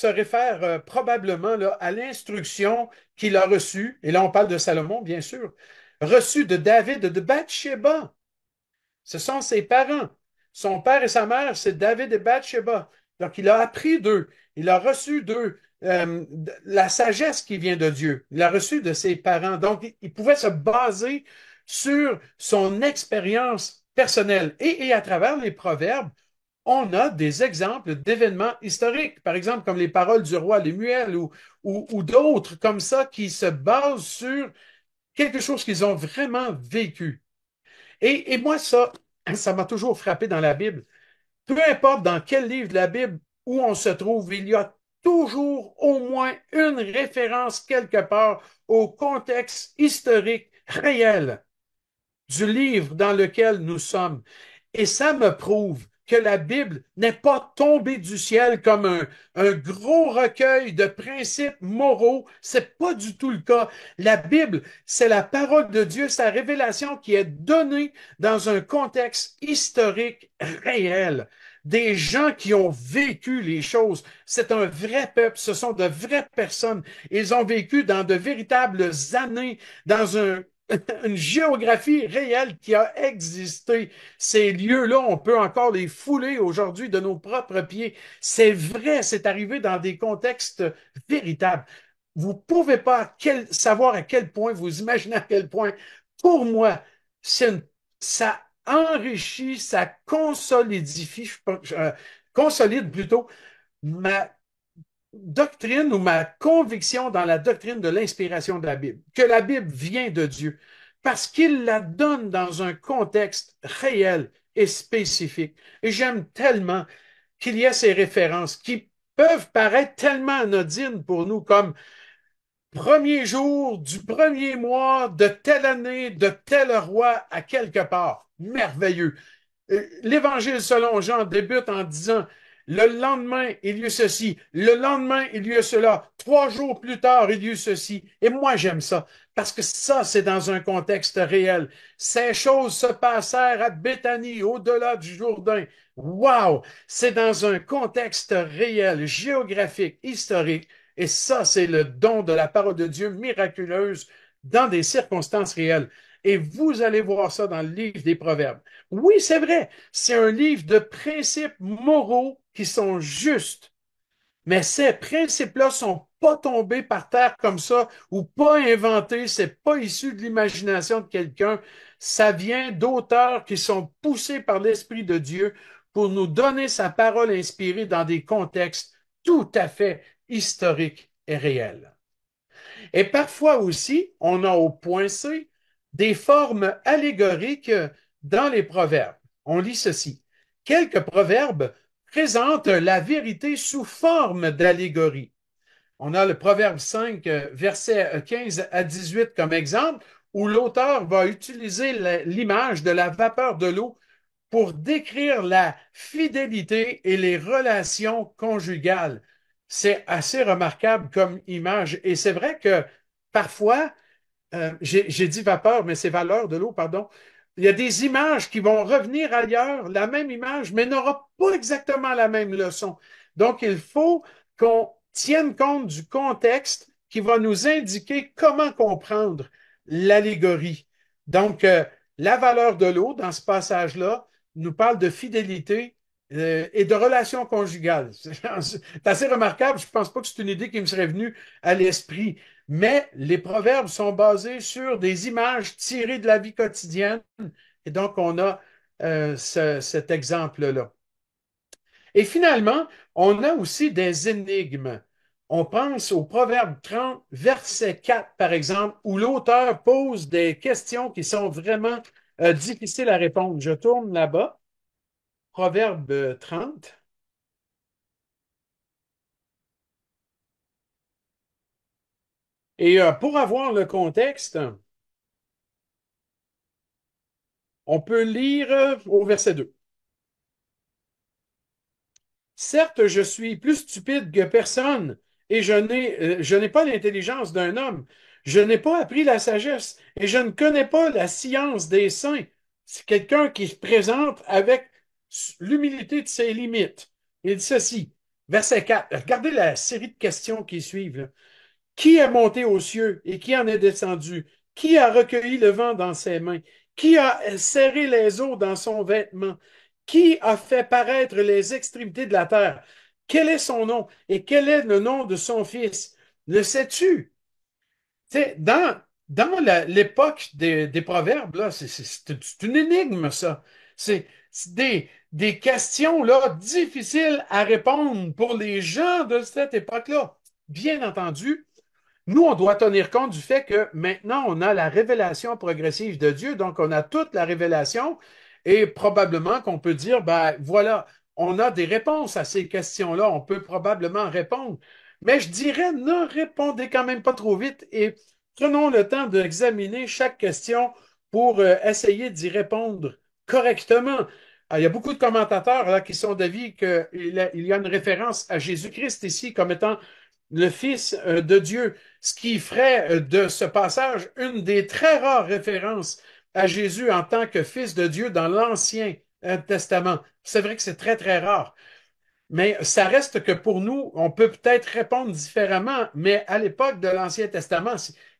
réfère probablement là, à l'instruction qu'il a reçue, et là on parle de Salomon, bien sûr, reçue de David de Bathsheba. Ce sont ses parents. Son père et sa mère, c'est David et Bathsheba. Donc, il a appris d'eux. Il a reçu d'eux la sagesse qui vient de Dieu. Il a reçu de ses parents. Donc, il pouvait se baser sur son expérience personnelle. Et à travers les proverbes, on a des exemples d'événements historiques. Par exemple, comme les paroles du roi Lemuel ou d'autres comme ça qui se basent sur quelque chose qu'ils ont vraiment vécu. Et moi, ça m'a toujours frappé dans la Bible. Peu importe dans quel livre de la Bible où on se trouve, il y a toujours au moins une référence quelque part au contexte historique réel du livre dans lequel nous sommes. Et ça me prouve que la Bible n'est pas tombée du ciel comme un gros recueil de principes moraux. C'est pas du tout le cas. La Bible, c'est la parole de Dieu, sa révélation qui est donnée dans un contexte historique réel. des gens qui ont vécu les choses. C'est un vrai peuple, ce sont de vraies personnes. Ils ont vécu dans de véritables années, dans une géographie réelle qui a existé. Ces lieux-là, on peut encore les fouler aujourd'hui de nos propres pieds. C'est vrai, c'est arrivé dans des contextes véritables. Vous ne pouvez pas savoir à quel point, vous imaginez à quel point, pour moi, ça enrichit, ça consolidifie, consolide plutôt ma doctrine ou ma conviction dans la doctrine de l'inspiration de la Bible, que la Bible vient de Dieu, parce qu'il la donne dans un contexte réel et spécifique. Et j'aime tellement qu'il y ait ces références qui peuvent paraître tellement anodines pour nous, comme premier jour du premier mois de telle année, de tel roi à quelque part. Merveilleux. L'Évangile selon Jean débute en disant, le lendemain, il y eut ceci, le lendemain, il y eut cela, 3 jours plus tard, il y eut ceci. Et moi, j'aime ça, parce que ça, c'est dans un contexte réel. Ces choses se passèrent à Béthanie, au-delà du Jourdain. Wow! C'est dans un contexte réel, géographique, historique. Et ça, c'est le don de la parole de Dieu miraculeuse dans des circonstances réelles. Et vous allez voir ça dans le livre des Proverbes. Oui, c'est vrai, c'est un livre de principes moraux qui sont justes, mais ces principes-là sont pas tombés par terre comme ça ou pas inventés, c'est pas issu de l'imagination de quelqu'un, ça vient d'auteurs qui sont poussés par l'Esprit de Dieu pour nous donner sa parole inspirée dans des contextes tout à fait historiques et réels. Et parfois aussi, on a au point C des formes allégoriques dans les proverbes. On lit ceci. Quelques proverbes présentent la vérité sous forme d'allégorie. On a le proverbe 5, versets 15 à 18 comme exemple, où l'auteur va utiliser l'image de la vapeur de l'eau pour décrire la fidélité et les relations conjugales. C'est assez remarquable comme image. Et c'est vrai que parfois, j'ai dit vapeur, mais c'est valeur de l'eau, pardon. Il y a des images qui vont revenir ailleurs, la même image, mais n'aura pas exactement la même leçon. Donc, il faut qu'on tienne compte du contexte qui va nous indiquer comment comprendre l'allégorie. Donc, la valeur de l'eau, dans ce passage-là, nous parle de fidélité et de relations conjugales. C'est assez remarquable. Je ne pense pas que c'est une idée qui me serait venue à l'esprit. Mais les proverbes sont basés sur des images tirées de la vie quotidienne. Et donc, on a cet exemple-là. Et finalement, on a aussi des énigmes. On pense au Proverbe 30, verset 4, par exemple, où l'auteur pose des questions qui sont vraiment difficiles à répondre. Je tourne là-bas. Proverbe 30. Et pour avoir le contexte, on peut lire au verset 2. Certes, je suis plus stupide que personne et je n'ai pas l'intelligence d'un homme. Je n'ai pas appris la sagesse et je ne connais pas la science des saints. C'est quelqu'un qui se présente avec l'humilité de ses limites. Il dit ceci, verset 4. Regardez la série de questions qui suivent, là. Qui est monté aux cieux et qui en est descendu? Qui a recueilli le vent dans ses mains? Qui a serré les eaux dans son vêtement? Qui a fait paraître les extrémités de la terre? Quel est son nom et quel est le nom de son fils? Le sais-tu? Tu sais, dans l'époque des proverbes, là, c'est une énigme, ça. C'est des questions là, difficiles à répondre pour les gens de cette époque-là. Bien entendu, nous, on doit tenir compte du fait que maintenant, on a la révélation progressive de Dieu, donc on a toute la révélation et probablement qu'on peut dire, ben voilà, on a des réponses à ces questions-là, on peut probablement répondre. Mais je dirais, ne répondez quand même pas trop vite et prenons le temps d'examiner chaque question pour essayer d'y répondre correctement. Il y a beaucoup de commentateurs là, qui sont d'avis qu'il y a une référence à Jésus-Christ ici comme étant le Fils de Dieu, ce qui ferait de ce passage une des très rares références à Jésus en tant que Fils de Dieu dans l'Ancien Testament. C'est vrai que c'est très, très rare. Mais ça reste que pour nous, on peut peut-être répondre différemment, mais à l'époque de l'Ancien Testament,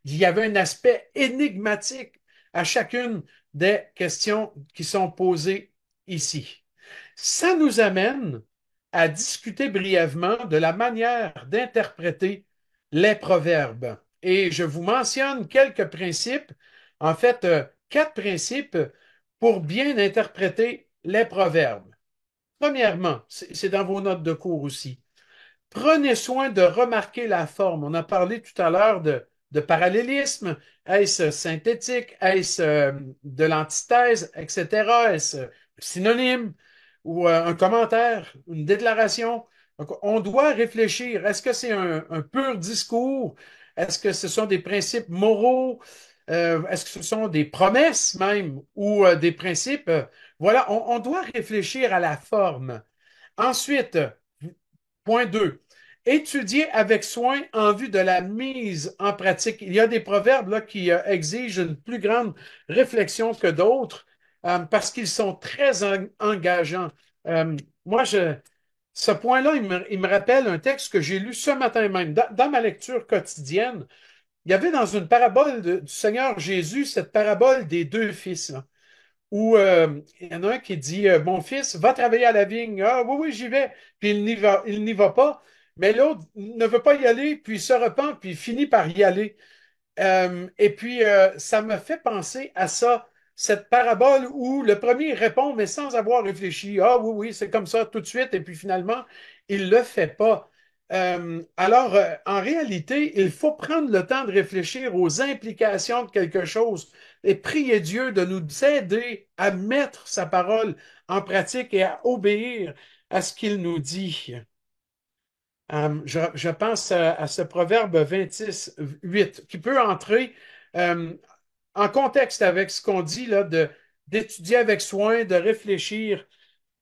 il y avait un aspect énigmatique à chacune des questions qui sont posées ici. Ça nous amène à discuter brièvement de la manière d'interpréter les proverbes. Et je vous mentionne quelques principes, en fait, quatre principes pour bien interpréter les proverbes. Premièrement, c'est dans vos notes de cours aussi. Prenez soin de remarquer la forme. On a parlé tout à l'heure de parallélisme. Est-ce synthétique? Est-ce de l'antithèse, etc.? Est-ce synonyme ou un commentaire, une déclaration? Donc, on doit réfléchir. Est-ce que c'est un pur discours? Est-ce que ce sont des principes moraux? Est-ce que ce sont des promesses même ou des principes? Voilà, on doit réfléchir à la forme. Ensuite, point 2. Étudier avec soin en vue de la mise en pratique. Il y a des proverbes là, qui exigent une plus grande réflexion que d'autres parce qu'ils sont très engageants. Euh, moi, ce point-là, il me rappelle un texte que j'ai lu ce matin même. Dans ma lecture quotidienne, il y avait dans une parabole du Seigneur Jésus cette parabole des deux fils, là où il y en a un qui dit mon fils, va travailler à la vigne. Ah oui, oui, j'y vais. Puis il n'y va pas. Mais l'autre ne veut pas y aller, puis il se repent, puis il finit par y aller. Et puis, ça me fait penser à ça, cette parabole où le premier répond, mais sans avoir réfléchi. Ah oui, oui, c'est comme ça tout de suite. Et puis finalement, il ne le fait pas. Alors, en réalité, il faut prendre le temps de réfléchir aux implications de quelque chose et prier Dieu de nous aider à mettre sa parole en pratique et à obéir à ce qu'il nous dit. Je pense à ce proverbe 26:8 qui peut entrer euh, en contexte avec ce qu'on dit là, d'étudier avec soin, de réfléchir.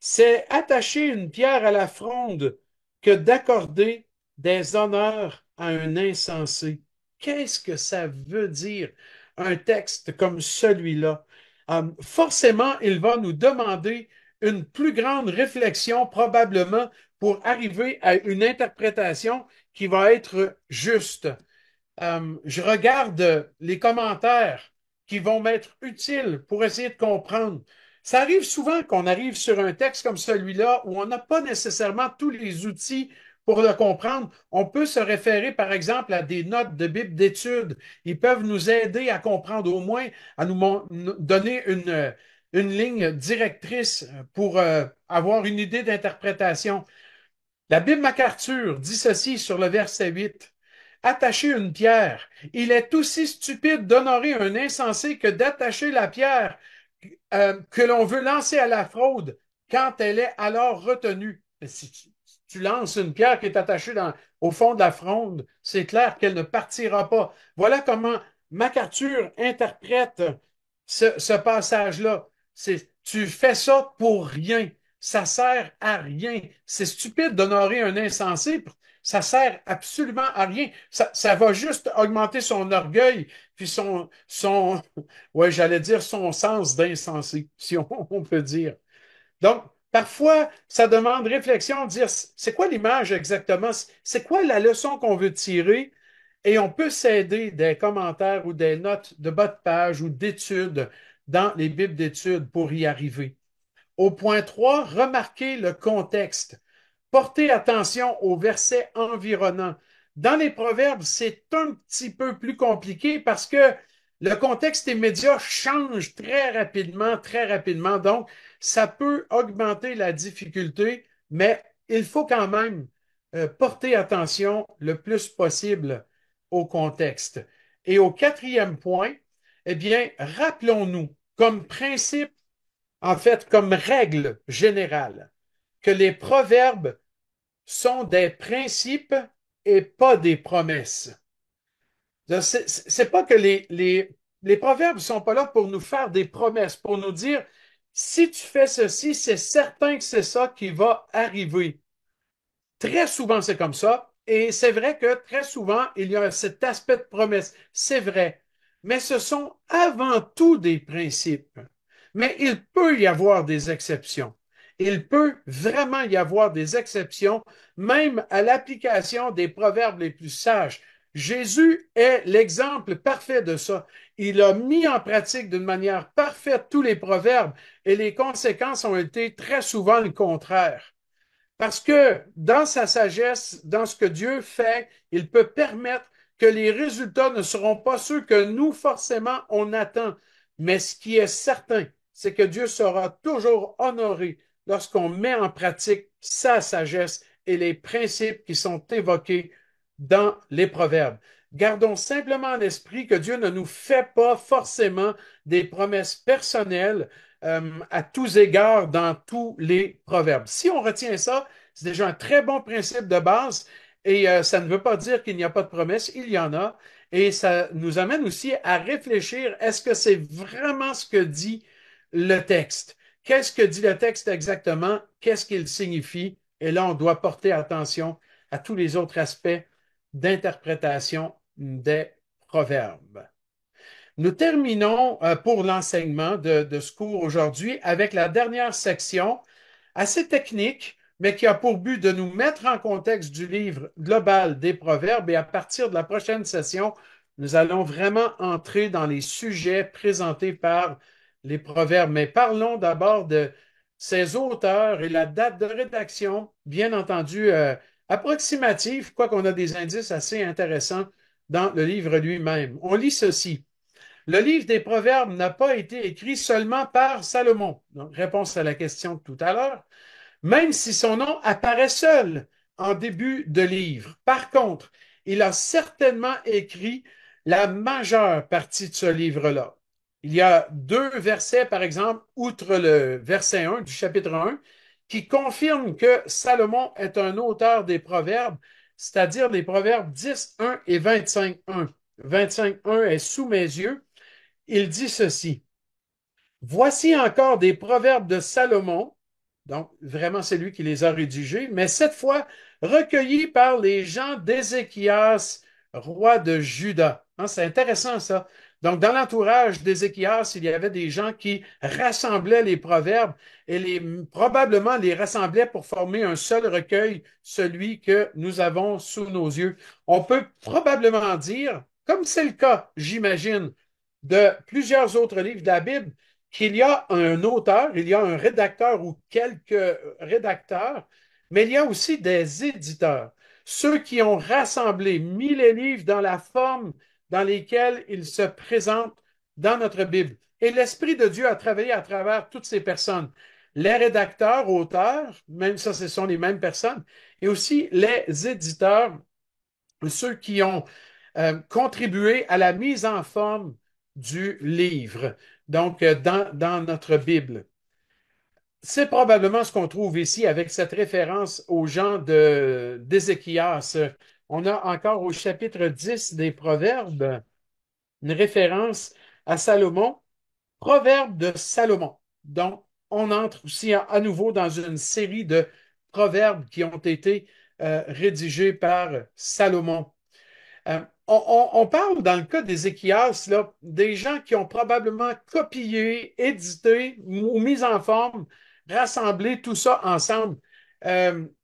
C'est attacher une pierre à la fronde que d'accorder des honneurs à un insensé. Qu'est-ce que ça veut dire, un texte comme celui-là? Forcément, il va nous demander une plus grande réflexion, probablement, pour arriver à une interprétation qui va être juste. Je regarde les commentaires qui vont m'être utiles pour essayer de comprendre. Ça arrive souvent qu'on arrive sur un texte comme celui-là où on n'a pas nécessairement tous les outils pour le comprendre. On peut se référer, par exemple, à des notes de Bible d'études. Ils peuvent nous aider à comprendre, au moins à nous donner une ligne directrice pour avoir une idée d'interprétation. La Bible MacArthur dit ceci sur le verset 8. Attacher une pierre. Il est aussi stupide d'honorer un insensé que d'attacher la pierre que l'on veut lancer à la fraude quand elle est alors retenue. Si tu lances une pierre qui est attachée au fond de la fronde, c'est clair qu'elle ne partira pas. Voilà comment MacArthur interprète ce passage-là. Tu fais ça pour rien. Ça sert à rien. C'est stupide d'honorer un insensé. Ça sert absolument à rien. Ça va juste augmenter son orgueil, puis ouais, j'allais dire son sens d'insensé, si on peut dire. Donc, parfois, ça demande réflexion, dire c'est quoi l'image exactement? C'est quoi la leçon qu'on veut tirer? Et on peut s'aider des commentaires ou des notes de bas de page ou d'études dans les bibles d'études pour y arriver. Au point 3, remarquez le contexte. Portez attention aux versets environnants. Dans les proverbes, c'est un petit peu plus compliqué parce que le contexte immédiat change très rapidement, très rapidement. Donc, ça peut augmenter la difficulté, mais il faut quand même porter attention le plus possible au contexte. Et au quatrième point, eh bien, rappelons-nous comme principe, en fait, comme règle générale, que les proverbes sont des principes et pas des promesses. C'est pas que les proverbes ne sont pas là pour nous faire des promesses, pour nous dire, si tu fais ceci, c'est certain que c'est ça qui va arriver. Très souvent, c'est comme ça. Et c'est vrai que très souvent, il y a cet aspect de promesse. C'est vrai. Mais ce sont avant tout des principes. Mais il peut y avoir des exceptions. Il peut vraiment y avoir des exceptions, même à l'application des proverbes les plus sages. Jésus est l'exemple parfait de ça. Il a mis en pratique d'une manière parfaite tous les proverbes et les conséquences ont été très souvent le contraire. Parce que dans sa sagesse, dans ce que Dieu fait, il peut permettre que les résultats ne seront pas ceux que nous, forcément, on attend. Mais ce qui est certain, c'est que Dieu sera toujours honoré lorsqu'on met en pratique sa sagesse et les principes qui sont évoqués dans les proverbes. Gardons simplement en esprit que Dieu ne nous fait pas forcément des promesses personnelles à tous égards dans tous les proverbes. Si on retient ça, c'est déjà un très bon principe de base et ça ne veut pas dire qu'il n'y a pas de promesses, il y en a. Et ça nous amène aussi à réfléchir, est-ce que c'est vraiment ce que dit le texte? Qu'est-ce que dit le texte exactement? Qu'est-ce qu'il signifie? Et là, on doit porter attention à tous les autres aspects d'interprétation des proverbes. Nous terminons pour l'enseignement de ce cours aujourd'hui avec la dernière section, assez technique, mais qui a pour but de nous mettre en contexte du livre global des Proverbes. Et à partir de la prochaine session, nous allons vraiment entrer dans les sujets présentés par les Proverbes. Mais parlons d'abord de ces auteurs et la date de rédaction, bien entendu approximative, quoiqu'on a des indices assez intéressants dans le livre lui-même. On lit ceci. Le livre des Proverbes n'a pas été écrit seulement par Salomon. Donc, réponse à la question de tout à l'heure, même si son nom apparaît seul en début de livre. Par contre, il a certainement écrit la majeure partie de ce livre-là. Il y a deux versets, par exemple, outre le verset 1 du chapitre 1, qui confirment que Salomon est un auteur des Proverbes, c'est-à-dire les Proverbes 10, 1 et 25, 1. 25, 1 est sous mes yeux. Il dit ceci. Voici encore des proverbes de Salomon, donc vraiment c'est lui qui les a rédigés, mais cette fois recueillis par les gens d'Ézéchias, roi de Juda. Hein, c'est intéressant ça. Donc dans l'entourage d'Ézéchias, il y avait des gens qui rassemblaient les proverbes et probablement les rassemblaient pour former un seul recueil, celui que nous avons sous nos yeux. On peut probablement dire, comme c'est le cas, j'imagine, de plusieurs autres livres de la Bible, qu'il y a un auteur, il y a un rédacteur ou quelques rédacteurs, mais il y a aussi des éditeurs, ceux qui ont rassemblé, mis les livres dans la forme dans lesquelles ils se présentent dans notre Bible. Et l'Esprit de Dieu a travaillé à travers toutes ces personnes. Les rédacteurs, auteurs, même ça, ce sont les mêmes personnes, et aussi les éditeurs, ceux qui ont contribué à la mise en forme du livre, donc dans notre Bible. C'est probablement ce qu'on trouve ici avec cette référence aux gens d'Ézéchias. On a encore au chapitre 10 des Proverbes une référence à Salomon, Proverbes de Salomon. Donc, on entre aussi à nouveau dans une série de proverbes qui ont été rédigés par Salomon. On parle dans le cas d'Ézéchias, là, des gens qui ont probablement copié, édité ou mis en forme, rassemblé tout ça ensemble.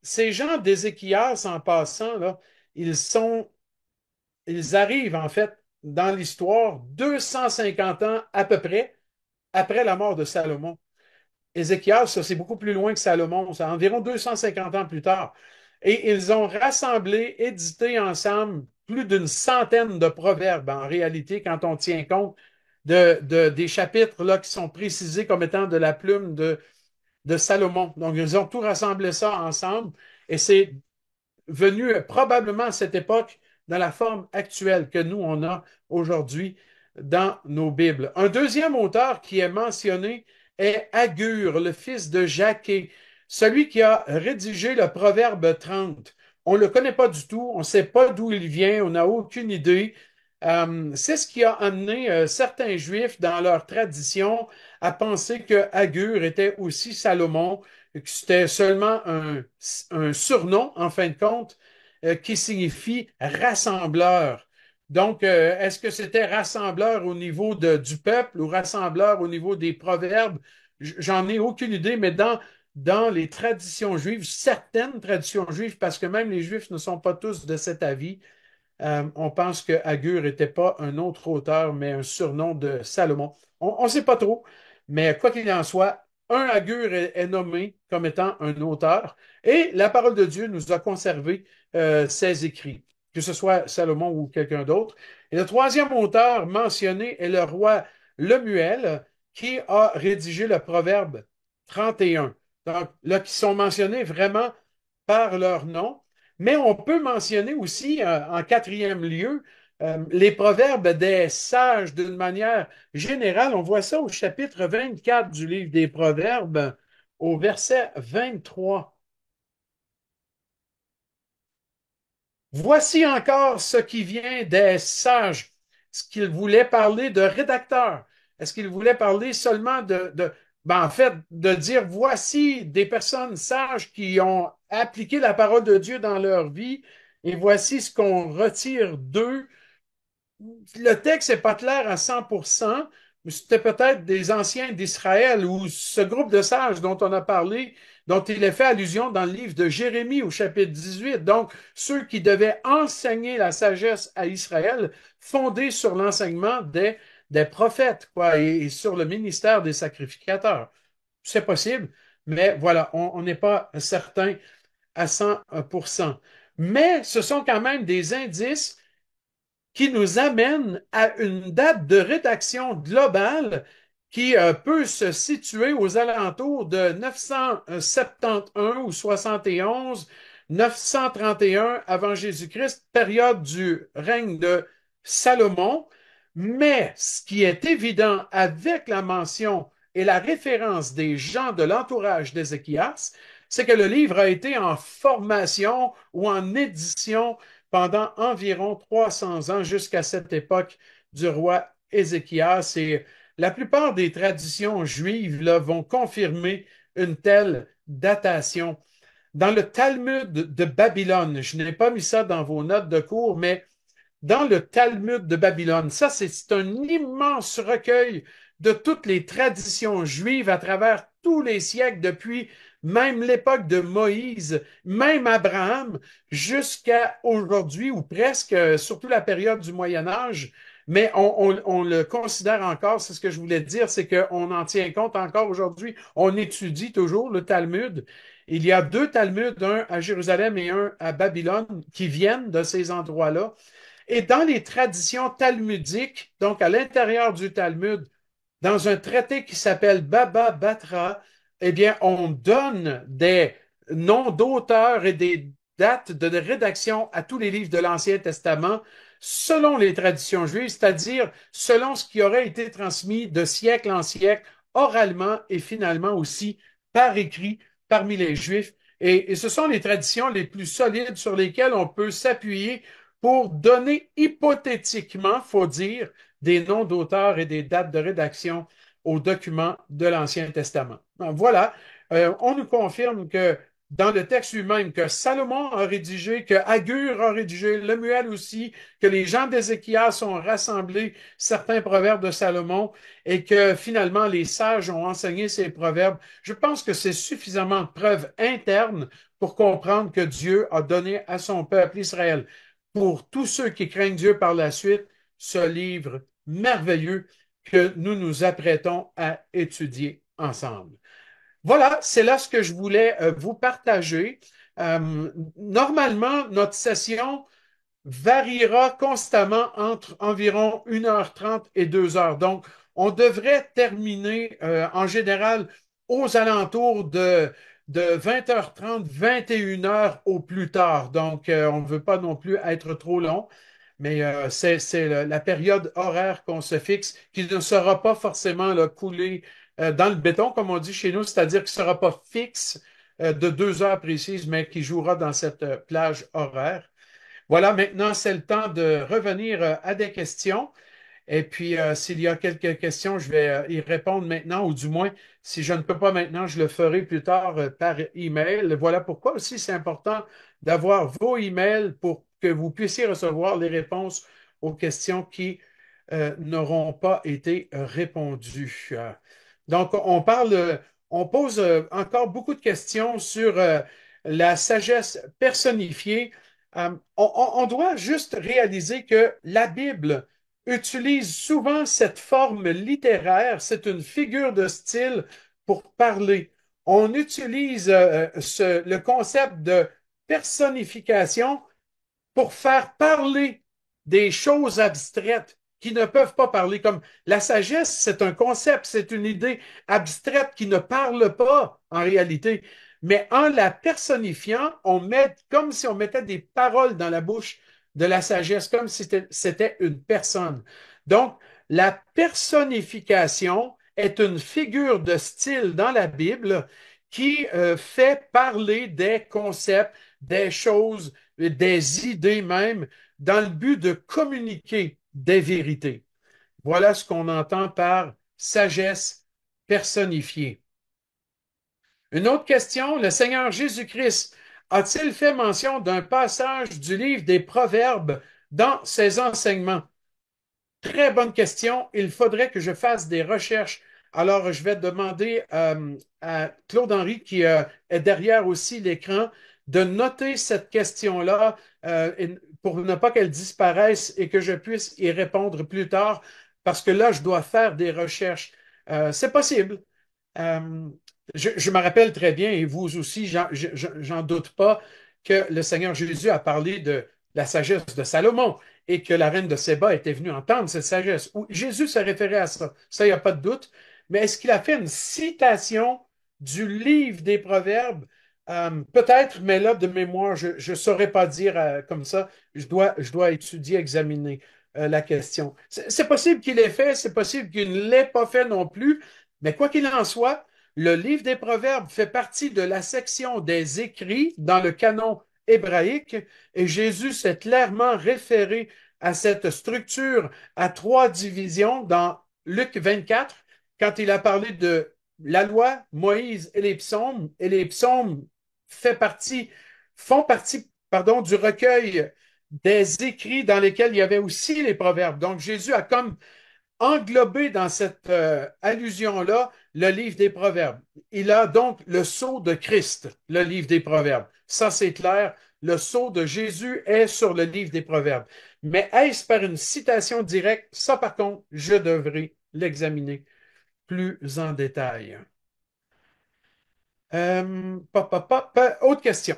Ces gens d'Ézéchias, en passant, là, ils sont, ils arrivent en fait dans l'histoire 250 ans à peu près après la mort de Salomon. Ézéchias, ça, c'est beaucoup plus loin que Salomon, c'est environ 250 ans plus tard. Et ils ont rassemblé, édité ensemble plus d'une centaine de proverbes, en réalité, quand on tient compte des chapitres là, qui sont précisés comme étant de la plume de Salomon. Donc, ils ont tout rassemblé ça ensemble et c'est venu probablement à cette époque dans la forme actuelle que nous, on a aujourd'hui dans nos Bibles. Un deuxième auteur qui est mentionné est Agur, le fils de Jaquet, celui qui a rédigé le Proverbe 30. On ne le connaît pas du tout, on ne sait pas d'où il vient, on n'a aucune idée. C'est ce qui a amené certains Juifs dans leur tradition à penser que Agur était aussi Salomon, que c'était seulement un surnom, en fin de compte, qui signifie rassembleur. Donc, est-ce que c'était rassembleur au niveau du peuple ou rassembleur au niveau des proverbes? J'en ai aucune idée, mais dans les traditions juives, certaines traditions juives, parce que même les Juifs ne sont pas tous de cet avis, on pense que Agur n'était pas un autre auteur, mais un surnom de Salomon. On ne sait pas trop, mais quoi qu'il en soit, un Agur est nommé comme étant un auteur, et la parole de Dieu nous a conservé ses écrits, que ce soit Salomon ou quelqu'un d'autre. Et le troisième auteur mentionné est le roi Lemuel, qui a rédigé le Proverbe 31. Donc, là, qui sont mentionnés vraiment par leur nom. Mais on peut mentionner aussi, en quatrième lieu, les proverbes des sages d'une manière générale. On voit ça au chapitre 24 du livre des Proverbes, au verset 23. Voici encore ce qui vient des sages. Est-ce qu'il voulait parler de rédacteurs? Est-ce qu'il voulait parler seulement ben, en fait, de dire voici des personnes sages qui ont appliqué la parole de Dieu dans leur vie et voici ce qu'on retire d'eux. Le texte n'est pas clair à 100%, mais c'était peut-être des anciens d'Israël ou ce groupe de sages dont on a parlé, dont il est fait allusion dans le livre de Jérémie au chapitre 18. Donc, ceux qui devaient enseigner la sagesse à Israël, fondés sur l'enseignement des prophètes, quoi, et sur le ministère des sacrificateurs. C'est possible, mais voilà, on n'est pas certain à 100%. Mais ce sont quand même des indices qui nous amène à une date de rédaction globale qui peut se situer aux alentours de 971 ou 71, 931 avant Jésus-Christ, période du règne de Salomon. Mais ce qui est évident avec la mention et la référence des gens de l'entourage d'Ézéchias, c'est que le livre a été en formation ou en édition pendant environ 300 ans jusqu'à cette époque du roi Ézéchias. Et la plupart des traditions juives là, vont confirmer une telle datation. Dans le Talmud de Babylone, je n'ai pas mis ça dans vos notes de cours, mais dans le Talmud de Babylone, ça c'est un immense recueil de toutes les traditions juives à travers tous les siècles, depuis même l'époque de Moïse, même Abraham, jusqu'à aujourd'hui, ou presque, surtout la période du Moyen Âge. Mais on le considère encore, c'est ce que je voulais dire, c'est qu'on en tient compte encore aujourd'hui. On étudie toujours le Talmud. Il y a deux Talmuds, un à Jérusalem et un à Babylone, qui viennent de ces endroits-là. Et dans les traditions talmudiques, donc à l'intérieur du Talmud, dans un traité qui s'appelle Baba Batra, eh bien, on donne des noms d'auteurs et des dates de rédaction à tous les livres de l'Ancien Testament selon les traditions juives, c'est-à-dire selon ce qui aurait été transmis de siècle en siècle, oralement et finalement aussi par écrit parmi les Juifs. Et ce sont les traditions les plus solides sur lesquelles on peut s'appuyer pour donner hypothétiquement, faut dire, des noms d'auteurs et des dates de rédaction aux documents de l'Ancien Testament. Voilà, on nous confirme que dans le texte lui-même, que Salomon a rédigé, que Agur a rédigé, Lemuel aussi, que les gens d'Ézéchias ont rassemblé certains proverbes de Salomon et que finalement les sages ont enseigné ces proverbes. Je pense que c'est suffisamment de preuves internes pour comprendre que Dieu a donné à son peuple Israël, pour tous ceux qui craignent Dieu par la suite, ce livre merveilleux que nous nous apprêtons à étudier ensemble. Voilà, c'est là ce que je voulais vous partager. Normalement, notre session variera constamment entre environ 1h30 et 2 heures. Donc, on devrait terminer en général aux alentours de 20h30, 21h au plus tard. Donc, on ne veut pas non plus être trop long, mais c'est la période horaire qu'on se fixe qui ne sera pas forcément là, coulée dans le béton, comme on dit chez nous, c'est-à-dire qui ne sera pas fixe de 2 heures précises, mais qui jouera dans cette plage horaire. Voilà, maintenant, c'est le temps de revenir à des questions. Et puis, s'il y a quelques questions, je vais y répondre maintenant, ou du moins, si je ne peux pas maintenant, je le ferai plus tard par email. Voilà pourquoi aussi c'est important d'avoir vos emails pour que vous puissiez recevoir les réponses aux questions qui n'auront pas été répondues. Donc, on pose encore beaucoup de questions sur la sagesse personnifiée. On doit juste réaliser que la Bible utilise souvent cette forme littéraire, c'est une figure de style pour parler. On utilise le concept de personnification pour faire parler des choses abstraites qui ne peuvent pas parler. Comme la sagesse, c'est un concept, c'est une idée abstraite qui ne parle pas en réalité. Mais en la personnifiant, on met comme si on mettait des paroles dans la bouche de la sagesse, comme si c'était une personne. Donc, la personnification est une figure de style dans la Bible qui fait parler des concepts, des choses, des idées même, dans le but de communiquer des vérités. Voilà ce qu'on entend par sagesse personnifiée. Une autre question, le Seigneur Jésus-Christ a-t-il fait mention d'un passage du livre des Proverbes dans ses enseignements? Très bonne question. Il faudrait que je fasse des recherches. Alors, je vais demander à Claude-Henri, qui est derrière aussi l'écran, de noter cette question-là pour ne pas qu'elle disparaisse et que je puisse y répondre plus tard, parce que là, je dois faire des recherches. C'est possible. Euh, je me rappelle très bien, et vous aussi, j'en doute pas, que le Seigneur Jésus a parlé de la sagesse de Salomon et que la reine de Séba était venue entendre cette sagesse. Jésus se référait à ça. Ça, il n'y a pas de doute. Mais est-ce qu'il a fait une citation du livre des Proverbes? Peut-être, mais là, de mémoire, je ne saurais pas dire comme ça. Je dois étudier, examiner la question. C'est possible qu'il l'ait fait, c'est possible qu'il ne l'ait pas fait non plus, mais quoi qu'il en soit, le livre des Proverbes fait partie de la section des écrits dans le canon hébraïque et Jésus s'est clairement référé à cette structure à trois divisions dans Luc 24 quand il a parlé de la loi, Moïse et les psaumes font partie, pardon, du recueil des écrits dans lesquels il y avait aussi les proverbes. Donc Jésus a comme englobé dans cette allusion-là le livre des Proverbes. Il a donc le sceau de Christ, le livre des Proverbes. Ça, c'est clair. Le sceau de Jésus est sur le livre des Proverbes. Mais est-ce par une citation directe? Ça, par contre, je devrais l'examiner plus en détail. Autre question.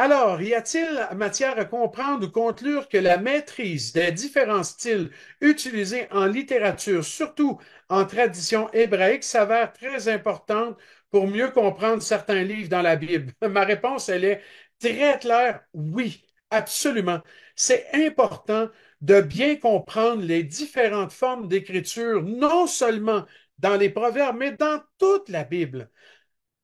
Alors, y a-t-il matière à comprendre ou conclure que la maîtrise des différents styles utilisés en littérature, surtout en tradition hébraïque, s'avère très importante pour mieux comprendre certains livres dans la Bible? Ma réponse, elle est très claire. Oui, absolument. C'est important de bien comprendre les différentes formes d'écriture, non seulement dans les proverbes, mais dans toute la Bible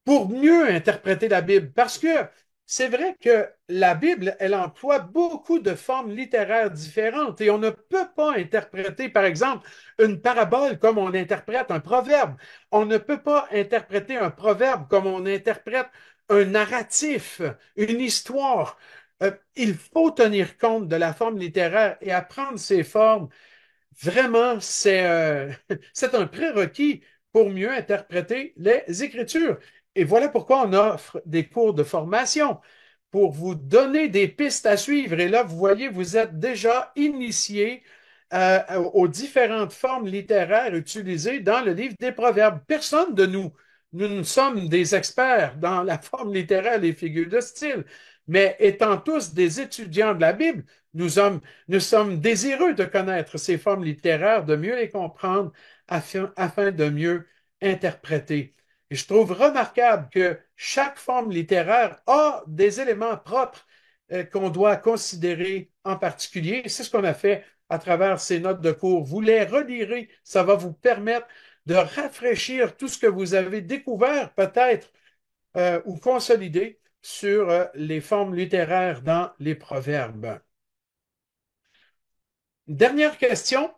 pour mieux interpréter la Bible. Parce que c'est vrai que la Bible, elle emploie beaucoup de formes littéraires différentes et on ne peut pas interpréter, par exemple, une parabole comme on interprète un proverbe. On ne peut pas interpréter un proverbe comme on interprète un narratif, une histoire. Il faut tenir compte de la forme littéraire et apprendre ces formes. Vraiment, c'est un prérequis pour mieux interpréter les Écritures. Et voilà pourquoi on offre des cours de formation pour vous donner des pistes à suivre. Et là, vous voyez, vous êtes déjà initié aux différentes formes littéraires utilisées dans le livre des Proverbes. Personne de nous ne sommes des experts dans la forme littéraire, les figures de style, mais étant tous des étudiants de la Bible, nous sommes désireux de connaître ces formes littéraires, de mieux les comprendre afin de mieux interpréter. Et je trouve remarquable que chaque forme littéraire a des éléments propres qu'on doit considérer en particulier. C'est ce qu'on a fait à travers ces notes de cours. Vous les relirez, ça va vous permettre de rafraîchir tout ce que vous avez découvert peut-être ou consolidé sur les formes littéraires dans les proverbes. Dernière question.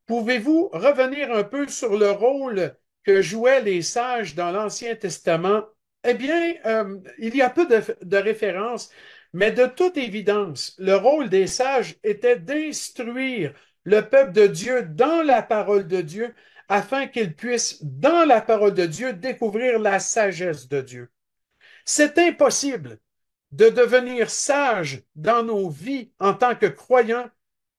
Pouvez-vous revenir un peu sur le rôle que jouaient les sages dans l'Ancien Testament? Eh bien, il y a peu de références, Mais de toute évidence, le rôle des sages était d'instruire le peuple de Dieu dans la parole de Dieu afin qu'ils puissent, dans la parole de Dieu, découvrir la sagesse de Dieu. C'est impossible de devenir sage dans nos vies en tant que croyants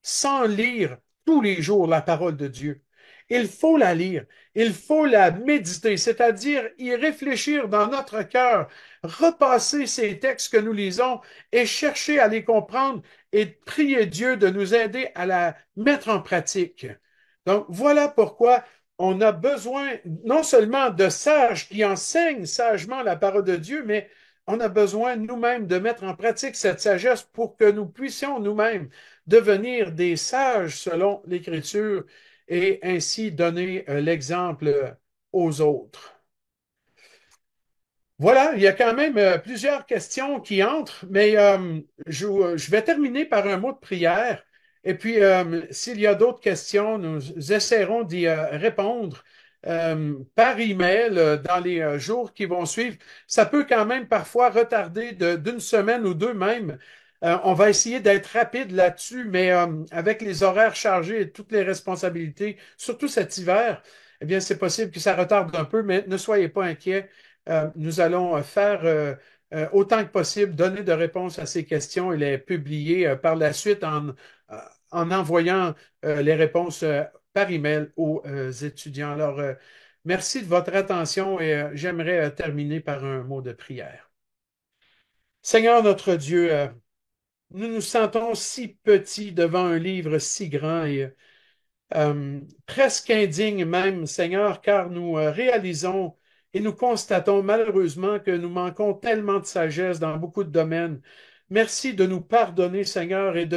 sans lire tous les jours la parole de Dieu. Il faut la lire, il faut la méditer, c'est-à-dire y réfléchir dans notre cœur, repasser ces textes que nous lisons et chercher à les comprendre et prier Dieu de nous aider à la mettre en pratique. Donc voilà pourquoi on a besoin non seulement de sages qui enseignent sagement la parole de Dieu, mais on a besoin nous-mêmes de mettre en pratique cette sagesse pour que nous puissions nous-mêmes devenir des sages selon l'Écriture et ainsi donner l'exemple aux autres. Voilà, il y a quand même plusieurs questions qui entrent, mais je vais terminer par un mot de prière. Et puis, s'il y a d'autres questions, nous essaierons d'y répondre par email dans les jours qui vont suivre. Ça peut quand même parfois retarder d'une semaine ou deux même. On va essayer d'être rapide là-dessus, mais avec les horaires chargés et toutes les responsabilités, surtout cet hiver, eh bien, c'est possible que ça retarde un peu, mais ne soyez pas inquiets. Nous allons faire autant que possible, donner de réponses à ces questions et les publier par la suite en envoyant les réponses par email aux étudiants. Alors, merci de votre attention et j'aimerais terminer par un mot de prière. Seigneur notre Dieu, nous nous sentons si petits devant un livre si grand et presque indigne même, Seigneur, car nous réalisons et nous constatons malheureusement que nous manquons tellement de sagesse dans beaucoup de domaines. Merci de nous pardonner, Seigneur, et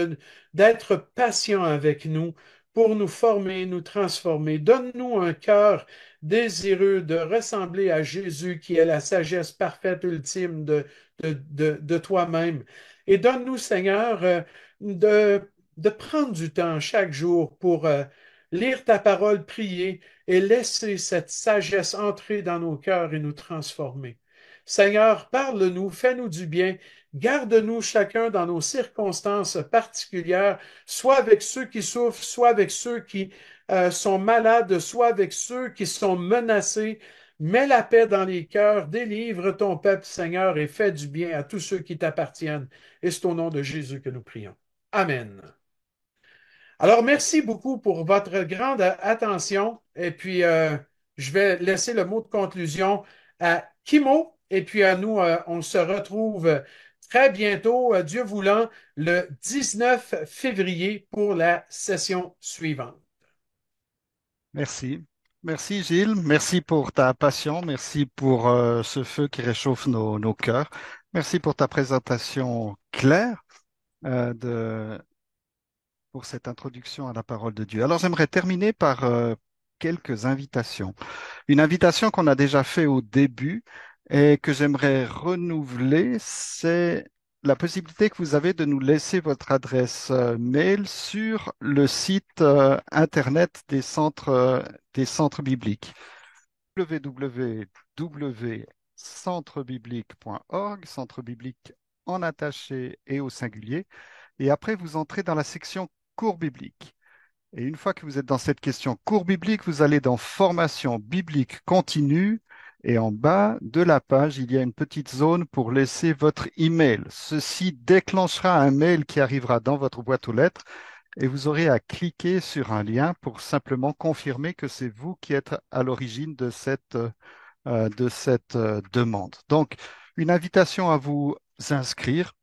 d'être patient avec nous pour nous former, nous transformer. Donne-nous un cœur désireux de ressembler à Jésus, qui est la sagesse parfaite ultime de toi-même. Et donne-nous, Seigneur, de prendre du temps chaque jour pour lire ta parole, prier et laisser cette sagesse entrer dans nos cœurs et nous transformer. Seigneur, parle-nous, fais-nous du bien, garde-nous chacun dans nos circonstances particulières, soit avec ceux qui souffrent, soit avec ceux qui sont malades, soit avec ceux qui sont menacés. Mets la paix dans les cœurs, délivre ton peuple, Seigneur, et fais du bien à tous ceux qui t'appartiennent. Et c'est au nom de Jésus que nous prions. Amen. Alors, merci beaucoup pour votre grande attention. Et puis, je vais laisser le mot de conclusion à Kimo. Et puis, à nous, on se retrouve très bientôt, Dieu voulant, le 19 février pour la session suivante. Merci. Merci Gilles, merci pour ta passion, merci pour ce feu qui réchauffe nos cœurs, merci pour ta présentation claire pour cette introduction à la parole de Dieu. Alors j'aimerais terminer par quelques invitations. Une invitation qu'on a déjà fait au début et que j'aimerais renouveler, c'est la possibilité que vous avez de nous laisser votre adresse mail sur le site internet des centres bibliques www.centrebiblique.org, centre biblique en attaché et au singulier. Et après, vous entrez dans la section cours biblique. Et une fois que vous êtes dans cette question cours biblique, vous allez dans formation biblique continue. Et en bas de la page, il y a une petite zone pour laisser votre email. Ceci déclenchera un mail qui arrivera dans votre boîte aux lettres et vous aurez à cliquer sur un lien pour simplement confirmer que c'est vous qui êtes à l'origine de cette demande. Donc, une invitation à vous inscrire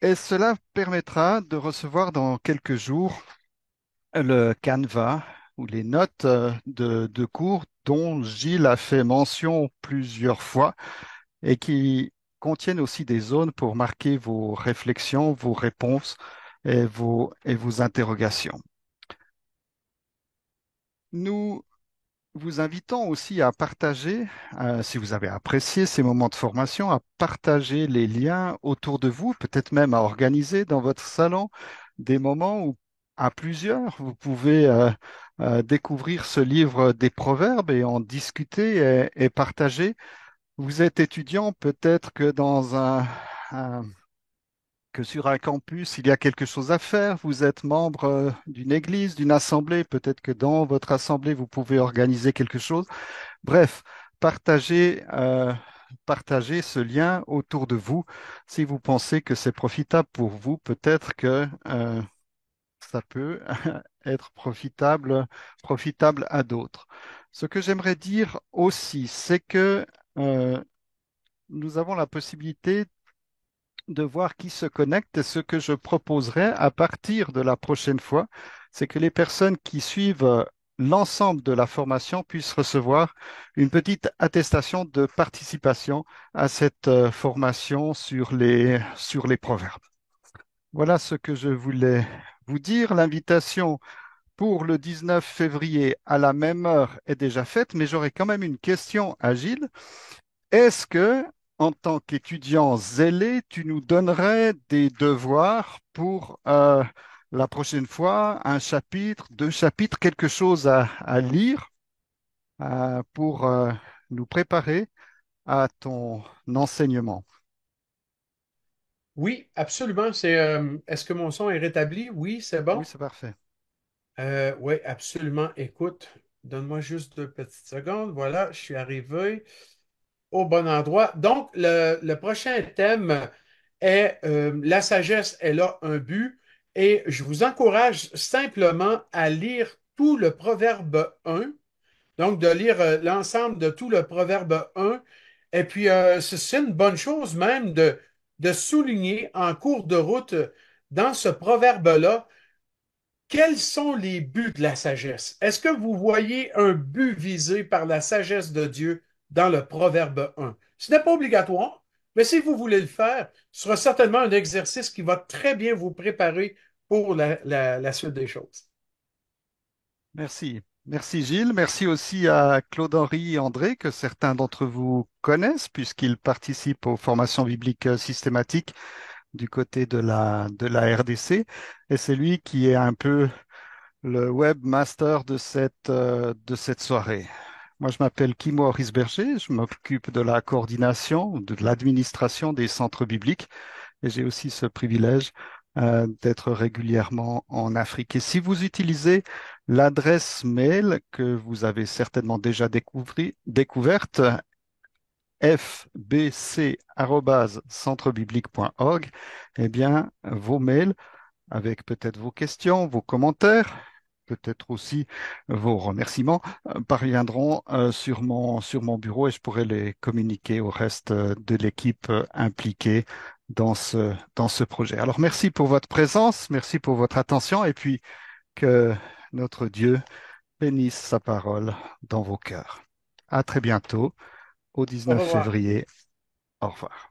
et cela permettra de recevoir dans quelques jours le Canva ou les notes de cours dont Gilles a fait mention plusieurs fois et qui contiennent aussi des zones pour marquer vos réflexions, vos réponses et vos interrogations. Nous vous invitons aussi à partager, si vous avez apprécié ces moments de formation, à partager les liens autour de vous, peut-être même à organiser dans votre salon des moments où, à plusieurs, vous pouvez découvrir ce livre des Proverbes et en discuter et partager. Vous êtes étudiant, peut-être que dans que sur un campus, il y a quelque chose à faire. Vous êtes membre d'une église, d'une assemblée. Peut-être que dans votre assemblée, vous pouvez organiser quelque chose. Bref, partagez ce lien autour de vous. Si vous pensez que c'est profitable pour vous, peut-être que ça peut être profitable à d'autres. Ce que j'aimerais dire aussi, c'est que euh, nous avons la possibilité de voir qui se connecte et ce que je proposerai à partir de la prochaine fois, c'est que les personnes qui suivent l'ensemble de la formation puissent recevoir une petite attestation de participation à cette formation sur les proverbes. Voilà ce que je voulais vous dire. L'invitation pour le 19 février à la même heure est déjà faite, mais j'aurais quand même une question à Gilles. Est-ce que, en tant qu'étudiant zélé, tu nous donnerais des devoirs pour la prochaine fois, un chapitre, deux chapitres, quelque chose à lire pour nous préparer à ton enseignement? Oui, absolument. Est-ce que mon son est rétabli? Oui, c'est Oui, bon. c'est parfait. Oui, absolument. Écoute, donne-moi juste 2 petites secondes. Voilà, je suis arrivé au bon endroit. Donc, le prochain thème est la sagesse, elle a un but. Et je vous encourage simplement à lire tout le Proverbe 1. Donc, de lire l'ensemble de tout le Proverbe 1. Et puis, c'est une bonne chose même de souligner en cours de route dans ce proverbe-là quels sont les buts de la sagesse. Est-ce que vous voyez un but visé par la sagesse de Dieu dans le Proverbe 1? Ce n'est pas obligatoire, mais si vous voulez le faire, ce sera certainement un exercice qui va très bien vous préparer pour la suite des choses. Merci. Merci Gilles. Merci aussi à Claude-Henri et André, que certains d'entre vous connaissent, puisqu'ils participent aux formations bibliques systématiques du côté de la RDC. Et c'est lui qui est un peu le webmaster de cette soirée. Moi, je m'appelle Kimo Risberger, je m'occupe de la coordination, de l'administration des centres bibliques et j'ai aussi ce privilège d'être régulièrement en Afrique. Et si vous utilisez l'adresse mail que vous avez certainement déjà découverte, fbc@centrebiblique.org, eh bien, vos mails avec peut-être vos questions, vos commentaires, peut-être aussi vos remerciements, parviendront sur mon bureau et je pourrai les communiquer au reste de l'équipe impliquée dans ce projet. Alors merci pour votre présence, merci pour votre attention et puis que notre Dieu bénisse sa parole dans vos cœurs. À très bientôt, au Au 19 revoir. février. Au revoir.